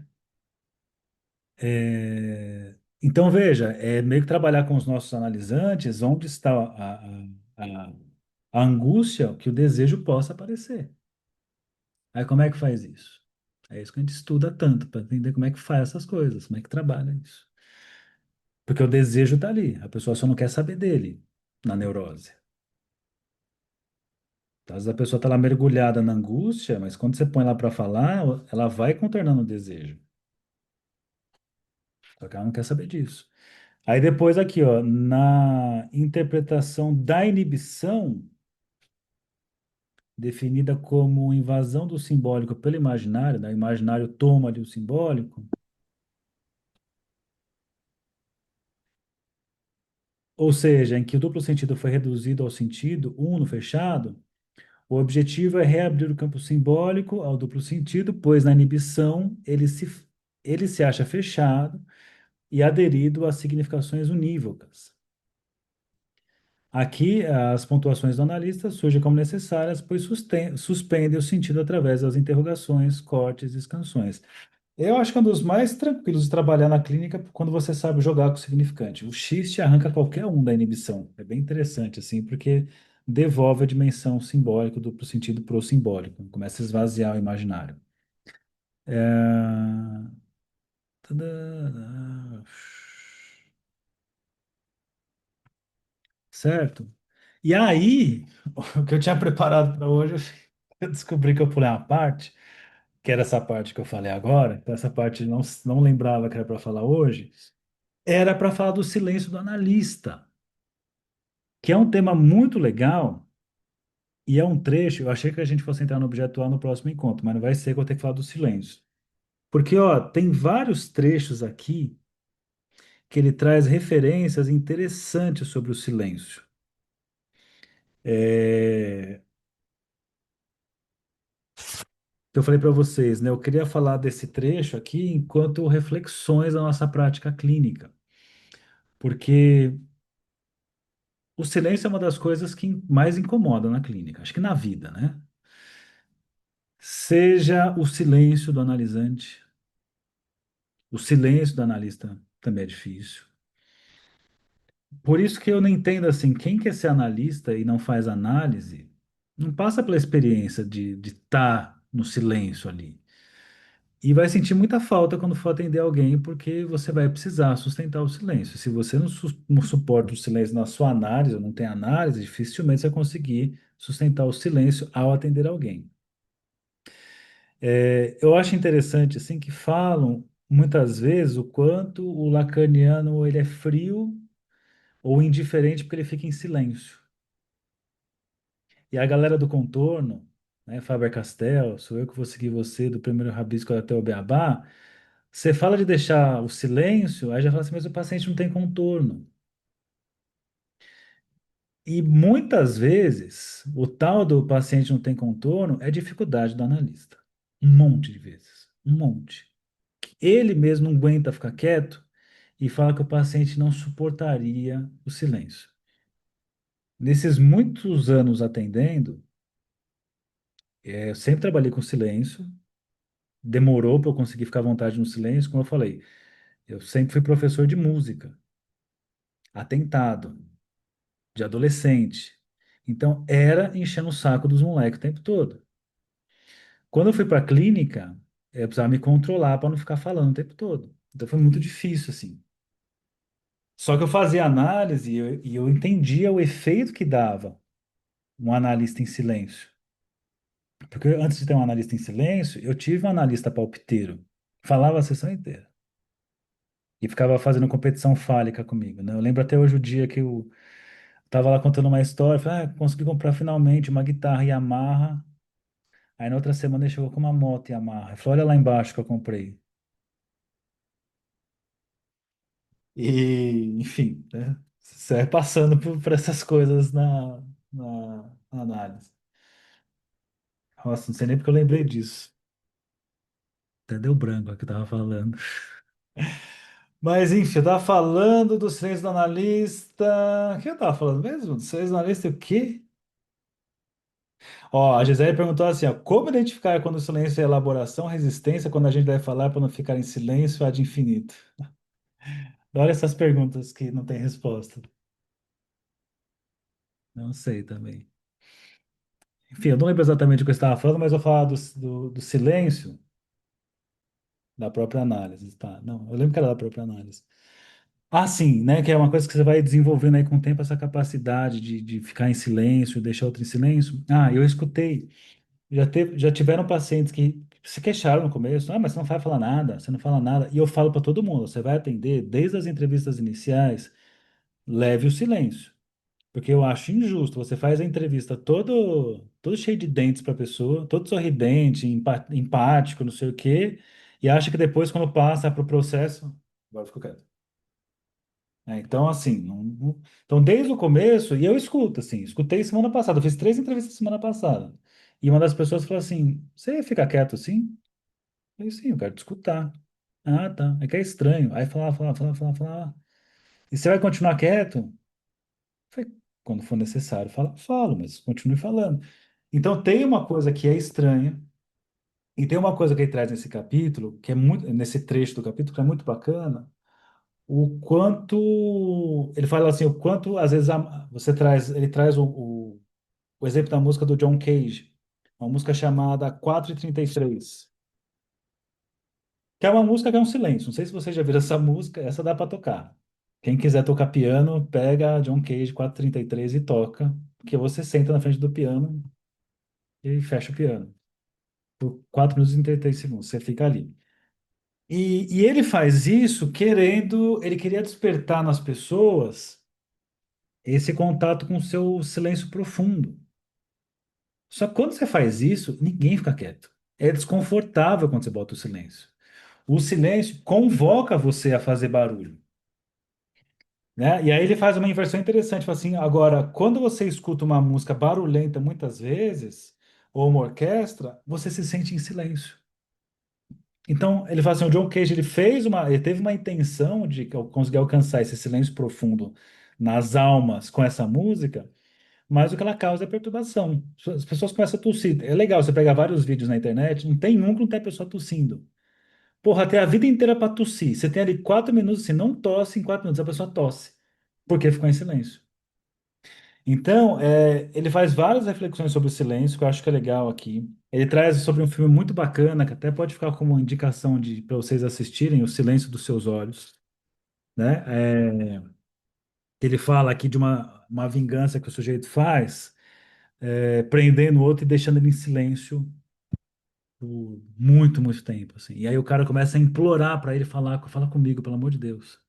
Então, veja, é meio que trabalhar com os nossos analisantes onde está a, a angústia que o desejo possa aparecer. Aí, como é que faz isso? É isso que a gente estuda tanto, para entender como é que faz essas coisas, como é que trabalha isso. Porque o desejo está ali, a pessoa só não quer saber dele na neurose. Então, às vezes a pessoa está lá mergulhada na angústia, mas quando você põe ela para falar, ela vai contornando o desejo. Só que ela não quer saber disso. Aí depois aqui, ó, na interpretação da inibição, definida como invasão do simbólico pelo imaginário, né? O imaginário toma ali o simbólico, ou seja, em que o duplo sentido foi reduzido ao sentido uno fechado, o objetivo é reabrir o campo simbólico ao duplo sentido, pois na inibição ele se acha fechado e aderido às significações unívocas. Aqui, as pontuações do analista surgem como necessárias, pois suspendem o sentido através das interrogações, cortes e escansões. Eu acho que é um dos mais tranquilos de trabalhar na clínica quando você sabe jogar com o significante. O X te arranca qualquer um da inibição. É bem interessante, assim, porque devolve a dimensão simbólica do pro sentido pro simbólico. Começa a esvaziar o imaginário. É... Tadã. Certo? E aí, o que eu tinha preparado para hoje, eu descobri que eu pulei uma parte. que era essa parte que eu falei agora, então essa parte não lembrava que era para falar hoje, era para falar do silêncio do analista, que é um tema muito legal e é um trecho. Eu achei que a gente fosse entrar no objetual no próximo encontro, mas não vai ser que eu vou ter que falar do silêncio. Porque, ó, tem vários trechos aqui que ele traz referências interessantes sobre o silêncio. É, que eu falei para vocês, né? Eu queria falar desse trecho aqui enquanto reflexões da nossa prática clínica, porque o silêncio é uma das coisas que mais incomoda na clínica, acho que na vida, né? Seja o silêncio do analisante, o silêncio do analista também é difícil. Por isso que eu não entendo assim, quem quer ser analista e não faz análise, não passa pela experiência de estar no silêncio ali. E vai sentir muita falta quando for atender alguém, porque você vai precisar sustentar o silêncio. Se você não suporta o silêncio na sua análise, ou não tem análise, dificilmente você vai conseguir sustentar o silêncio ao atender alguém. Eu acho interessante assim que falam muitas vezes o quanto o lacaniano ele é frio ou indiferente porque ele fica em silêncio. E a galera do contorno, né, Faber-Castell, sou eu que vou seguir você do primeiro rabisco até o beabá. Você fala de deixar o silêncio, aí já fala assim, mas o paciente não tem contorno. E muitas vezes, o tal do paciente não tem contorno é dificuldade do analista. Um monte de vezes. Um monte. Ele mesmo não aguenta ficar quieto e fala que o paciente não suportaria o silêncio. Nesses muitos anos atendendo, eu sempre trabalhei com silêncio, demorou para eu conseguir ficar à vontade no silêncio, como eu falei. Eu sempre fui professor de música, atentado, de adolescente. Então, era enchendo o saco dos moleques o tempo todo. Quando eu fui para a clínica, eu precisava me controlar para não ficar falando o tempo todo. Então, foi muito difícil, assim. Só que eu fazia análise e eu entendia o efeito que dava um analista em silêncio. Porque antes de ter um analista em silêncio, eu tive um analista palpiteiro. Falava a sessão inteira. E ficava fazendo competição fálica comigo, né? Eu lembro até hoje o dia que eu tava lá contando uma história, falei, consegui comprar finalmente uma guitarra Yamaha. Aí na outra semana ele chegou com uma moto Yamaha. Eu falei, olha lá embaixo que eu comprei. E, enfim, né? Você vai passando por essas coisas na análise. Nossa, não sei nem porque eu lembrei disso. Até deu branco aqui que eu tava falando. Mas, enfim, eu tava falando do silêncio do analista. O que eu tava falando mesmo? Do silêncio do analista e o quê? Ó, a Gisele perguntou assim, ó, como identificar quando o silêncio é elaboração, resistência, quando a gente deve falar para não ficar em silêncio ad infinito? Olha essas perguntas que não tem resposta. Não sei também. Enfim, eu não lembro exatamente o que eu estava falando, mas eu falava do silêncio da própria análise, tá? Não, eu lembro que era da própria análise. Ah, sim, né? Que é uma coisa que você vai desenvolvendo aí com o tempo, essa capacidade de ficar em silêncio, deixar outro em silêncio. Ah, eu escutei. Já tiveram pacientes que se queixaram no começo. Ah, mas você não vai falar nada, você não fala nada. E eu falo para todo mundo: você vai atender desde as entrevistas iniciais, leve o silêncio. Porque eu acho injusto. Você faz a entrevista todo cheio de dentes para a pessoa, todo sorridente, empático, não sei o quê, e acha que depois, quando passa para o processo. Agora ficou quieto. Então, assim, então desde o começo, e eu escuto, assim, escutei semana passada, eu fiz 3 entrevistas semana passada, e uma das pessoas falou assim: você fica quieto assim? Eu falei, sim, eu quero te escutar. Ah, tá, é que é estranho. Aí falava. E você vai continuar quieto? Eu falei, quando for necessário, falo, mas continue falando. Então, tem uma coisa que é estranha, e tem uma coisa que ele traz nesse capítulo, que é muito, nesse trecho do capítulo, que é muito bacana, o quanto ele fala assim, o quanto às vezes ele traz o exemplo da música do John Cage, uma música chamada 4:33, que é uma música que é um silêncio. Não sei se você já viu essa música, essa dá para tocar. Quem quiser tocar piano, pega John Cage 4:33 e toca, porque você senta na frente do piano e fecha o piano. por 4 minutos e 33 segundos. Você fica ali. E ele faz isso querendo, ele queria despertar nas pessoas esse contato com o seu silêncio profundo. Só que quando você faz isso, ninguém fica quieto. É desconfortável quando você bota o silêncio. O silêncio convoca você a fazer barulho, né? E aí ele faz uma inversão interessante, fala assim, agora, quando você escuta uma música barulhenta muitas vezes, ou uma orquestra, você se sente em silêncio. Então, ele fala assim, o John Cage, ele teve uma intenção de conseguir alcançar esse silêncio profundo nas almas com essa música, mas o que ela causa é perturbação. As pessoas começam a tossir. É legal você pegar vários vídeos na internet, não tem um que não tem a pessoa tossindo. Porra, tem a vida inteira para tossir. Você tem ali 4 minutos, se não tosse, em 4 minutos a pessoa tosse, porque ficou em silêncio. Então, ele faz várias reflexões sobre o silêncio, que eu acho que é legal aqui. Ele traz sobre um filme muito bacana, que até pode ficar como uma indicação para vocês assistirem, O Silêncio dos Seus Olhos, né? Ele fala aqui de uma vingança que o sujeito faz, prendendo o outro e deixando ele em silêncio por muito, muito tempo, assim. E aí o cara começa a implorar para ele falar, fala comigo, pelo amor de Deus.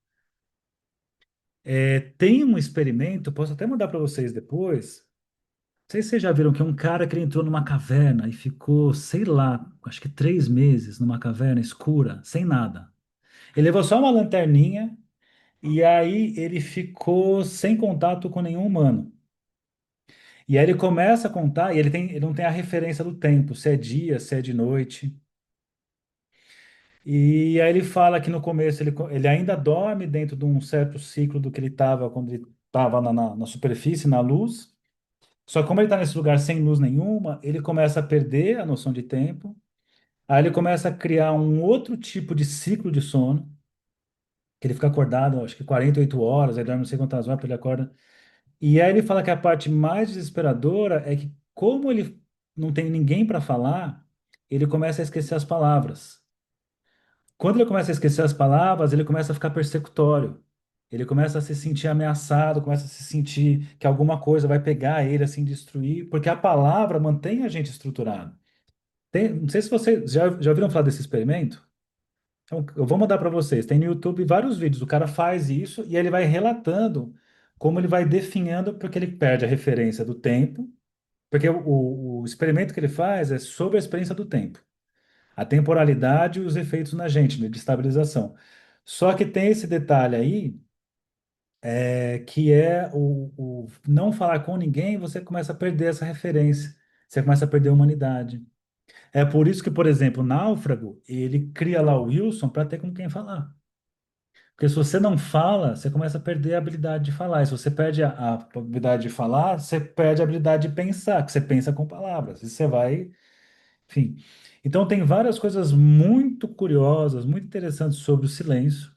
Tem um experimento, posso até mandar para vocês depois. Não sei se vocês já viram que é um cara que ele entrou numa caverna e ficou, sei lá, acho que 3 meses numa caverna escura, sem nada. Ele levou só uma lanterninha e aí ele ficou sem contato com nenhum humano. E aí ele começa a contar, e ele não tem a referência do tempo, se é dia, se é de noite. E aí ele fala que no começo ele ainda dorme dentro de um certo ciclo do que ele estava quando ele estava na superfície, na luz. Só que como ele está nesse lugar sem luz nenhuma, ele começa a perder a noção de tempo. Aí ele começa a criar um outro tipo de ciclo de sono, que ele fica acordado, acho que 48 horas, aí dorme não sei quantas horas, ele acorda. E aí ele fala que a parte mais desesperadora é que, como ele não tem ninguém para falar, ele começa a esquecer as palavras. Quando ele começa a esquecer as palavras, ele começa a ficar persecutório. Ele começa a se sentir ameaçado, começa a se sentir que alguma coisa vai pegar ele, assim, destruir, porque a palavra mantém a gente estruturado. Não sei se vocês já ouviram falar desse experimento. Então, eu vou mandar para vocês. Tem no YouTube vários vídeos. O cara faz isso e ele vai relatando como ele vai definhando, porque ele perde a referência do tempo, porque o experimento que ele faz é sobre a experiência do tempo, a temporalidade e os efeitos na gente, né, de estabilização. Só que tem esse detalhe aí, que é o não falar com ninguém, você começa a perder essa referência, você começa a perder a humanidade. É por isso que, por exemplo, o Náufrago, ele cria lá o Wilson para ter com quem falar. Porque se você não fala, você começa a perder a habilidade de falar. E se você perde a habilidade de falar, você perde a habilidade de pensar, que você pensa com palavras. E você vai, enfim. Então tem várias coisas muito curiosas, muito interessantes sobre o silêncio.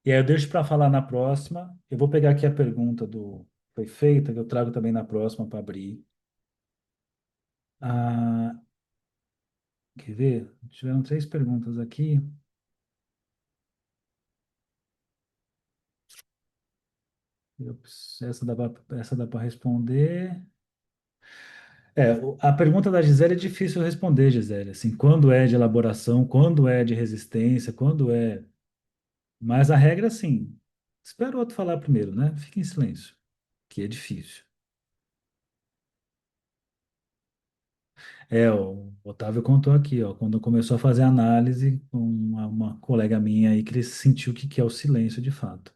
E aí eu deixo para falar na próxima. Eu vou pegar aqui a pergunta do foi feita, que eu trago também na próxima para abrir. Ah, quer ver? Tiveram 3 perguntas aqui. Essa dá para responder. A pergunta da Gisele é difícil responder, Gisele. Assim, quando é de elaboração, quando é de resistência, quando é. Mas a regra, assim, espera o outro falar primeiro, né? Fique em silêncio, que é difícil. O Otávio contou aqui, ó, quando começou a fazer análise com uma colega minha aí, que ele sentiu o que é o silêncio de fato.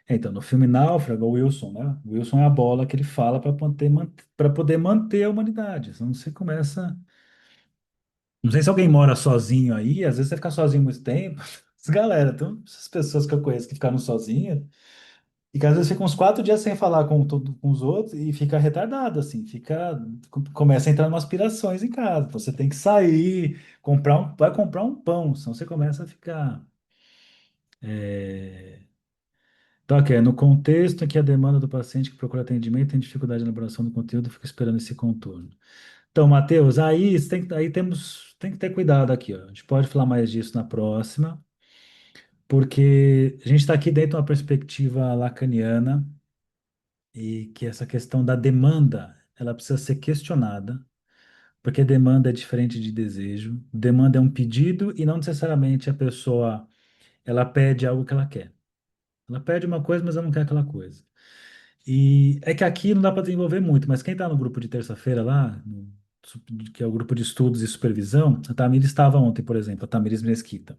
Então, no filme Náufrago, o Wilson, né? O Wilson é a bola que ele fala para poder manter a humanidade. Senão você começa. Não sei se alguém mora sozinho aí, às vezes você fica sozinho muito tempo. Galera, tem essas pessoas que eu conheço que ficaram sozinhas e que às vezes ficam uns 4 dias sem falar com os outros e fica retardado, assim, começa a entrar umas aspirações em casa. Então você tem que sair, vai comprar um pão, senão você começa a ficar. é, Então, aqui, no contexto em que a demanda do paciente que procura atendimento tem dificuldade na elaboração do conteúdo, fica esperando esse contorno. Então, Matheus, aí, tem que ter cuidado aqui, ó. A gente pode falar mais disso na próxima, porque a gente está aqui dentro de uma perspectiva lacaniana e que essa questão da demanda, ela precisa ser questionada, porque demanda é diferente de desejo. Demanda é um pedido e não necessariamente a pessoa ela pede algo que ela quer. Ela pede uma coisa, mas ela não quer aquela coisa. E é que aqui não dá para desenvolver muito, mas quem está no grupo de terça-feira lá, que é o grupo de estudos e supervisão, a Tamires estava ontem, por exemplo, a Tamires Mesquita.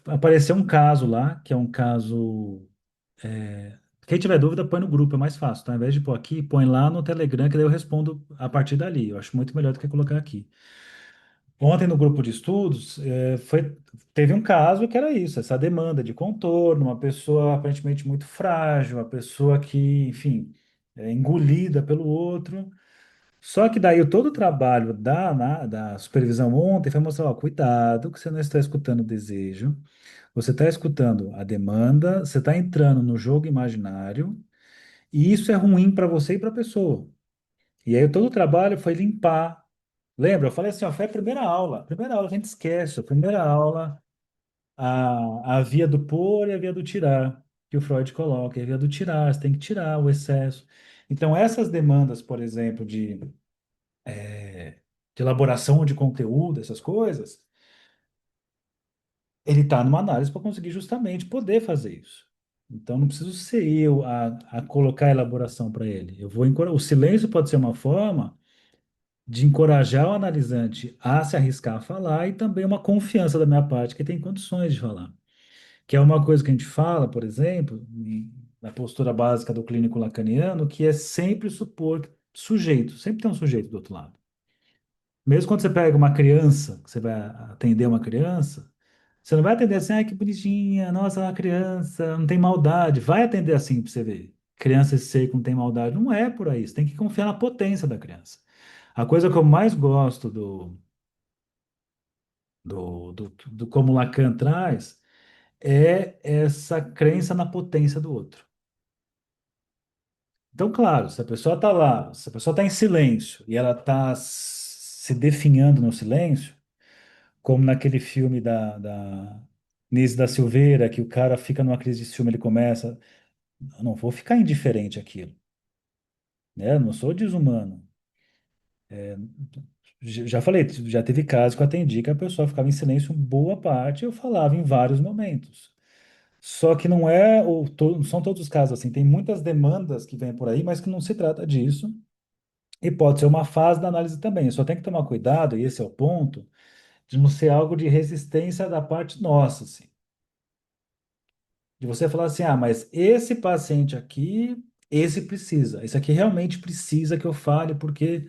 Apareceu um caso lá, que é um caso. Quem tiver dúvida, põe no grupo, é mais fácil, tá? Ao invés de pôr aqui, põe lá no Telegram, que daí eu respondo a partir dali. Eu acho muito melhor do que colocar aqui. Ontem, no grupo de estudos, teve um caso que era isso, essa demanda de contorno, uma pessoa aparentemente muito frágil, uma pessoa que, enfim, é engolida pelo outro. Só que daí todo o trabalho da supervisão ontem foi mostrar, ó, cuidado, que você não está escutando o desejo, você está escutando a demanda, você está entrando no jogo imaginário, e isso é ruim para você e para a pessoa. E aí todo o trabalho foi limpar. Lembra? Eu falei assim, ó, foi a primeira aula. A primeira aula a gente esquece. A primeira aula, a via do pôr e a via do tirar, que o Freud coloca. E a via do tirar, você tem que tirar o excesso. Então, essas demandas, por exemplo, de elaboração de conteúdo, essas coisas, ele está numa análise para conseguir justamente poder fazer isso. Então, não preciso ser eu a colocar a elaboração para ele. O silêncio pode ser uma forma de encorajar o analisante a se arriscar a falar e também uma confiança da minha parte que tem condições de falar. Que é uma coisa que a gente fala, por exemplo, na postura básica do clínico lacaniano, que é sempre supor sujeito, sempre tem um sujeito do outro lado. Mesmo quando você pega uma criança, que você vai atender uma criança, você não vai atender assim, ai, que bonitinha, nossa, uma criança, não tem maldade. Vai atender assim para você ver. Criança sei que não tem maldade. Não é por aí. Você tem que confiar na potência da criança. A coisa que eu mais gosto do como Lacan traz é essa crença na potência do outro. Então, claro, se a pessoa está lá, se a pessoa está em silêncio e ela está se definhando no silêncio, como naquele filme da Nise da Silveira, que o cara fica numa crise de ciúme, ele começa, "Eu não vou ficar indiferente àquilo, né? Eu não sou desumano. Já falei, já teve casos que eu atendi que a pessoa ficava em silêncio boa parte, e eu falava em vários momentos. Só que não é, não são todos os casos assim. Tem muitas demandas que vêm por aí, mas que não se trata disso. E pode ser uma fase da análise também. Só tem que tomar cuidado, e esse é o ponto, de não ser algo de resistência da parte nossa, assim. De você falar assim, ah, mas esse paciente aqui, esse precisa. Esse aqui realmente precisa que eu fale, porque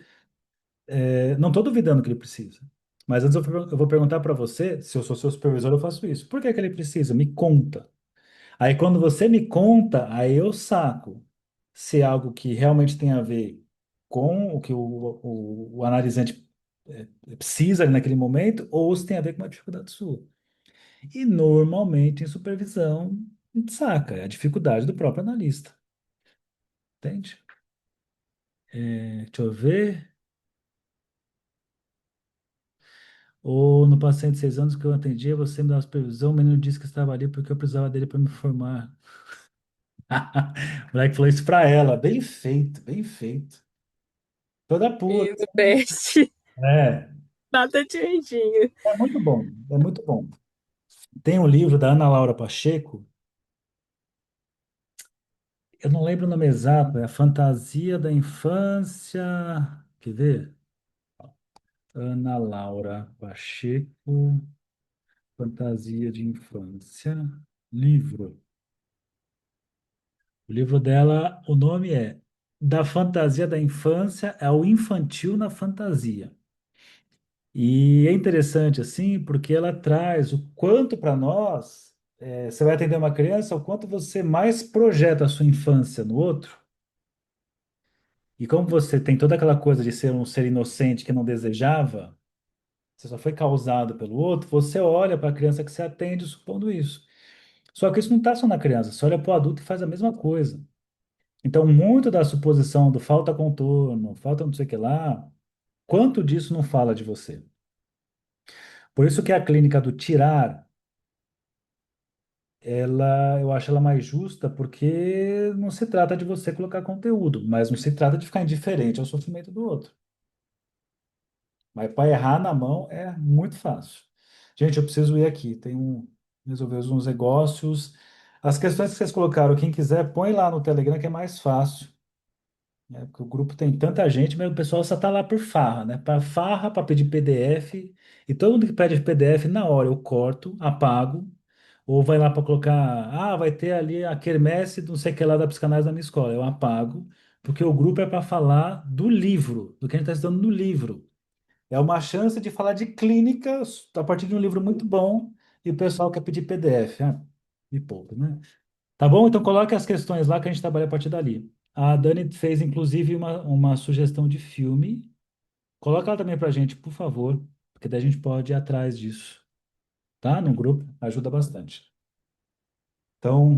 não estou duvidando que ele precisa. Mas antes eu vou perguntar para você, se eu sou seu supervisor, eu faço isso. Por que que ele precisa? Me conta. Aí quando você me conta, aí eu saco se é algo que realmente tem a ver com o que o analisante precisa ali naquele momento, ou se tem a ver com uma dificuldade sua. E normalmente em supervisão, a gente saca, é a dificuldade do próprio analista, entende? Deixa eu ver. Ou no paciente de 6 anos que eu atendia, você me dá uma supervisão, o menino disse que estava ali porque eu precisava dele para me formar. O moleque falou isso para ela, bem feito, bem feito. Toda pura. Isso, peste. É, Nada direitinho. é muito bom, é muito bom. Tem um livro da Ana Laura Pacheco, eu não lembro o nome exato, é A Fantasia da Infância. Quer ver? Ana Laura Pacheco, Fantasia de Infância. Livro. O livro dela, o nome é Da Fantasia da Infância ao Infantil na Fantasia. E é interessante assim, porque ela traz o quanto para nós, você vai atender uma criança, o quanto você mais projeta a sua infância no outro. E como você tem toda aquela coisa de ser um ser inocente que não desejava, você só foi causado pelo outro, você olha para a criança que você atende supondo isso. Só que isso não está só na criança, você olha para o adulto e faz a mesma coisa. Então, muito da suposição do falta contorno, falta não sei o que lá, quanto disso não fala de você? Por isso que a clínica do tirar, eu acho ela mais justa, porque não se trata de você colocar conteúdo, mas não se trata de ficar indiferente ao sofrimento do outro. Mas para errar na mão é muito fácil. Gente, eu preciso ir aqui. Resolver uns negócios. As questões que vocês colocaram, quem quiser, põe lá no Telegram que é mais fácil. Né? Porque o grupo tem tanta gente, mas o pessoal só tá lá por farra, né? Para farra, para pedir PDF. E todo mundo que pede PDF, na hora eu corto, apago. Ou vai lá para colocar, vai ter ali a quermesse, do não sei o que lá da psicanálise da minha escola. Eu apago, porque o grupo é para falar do livro, do que a gente está estudando no livro. É uma chance de falar de clínica a partir de um livro muito bom e o pessoal quer pedir PDF. Ah, me poupa, né? Tá bom? Então coloque as questões lá que a gente trabalha a partir dali. A Dani fez, inclusive, uma sugestão de filme. Coloca ela também pra gente, por favor, porque daí a gente pode ir atrás disso, tá? No grupo, ajuda bastante. Então,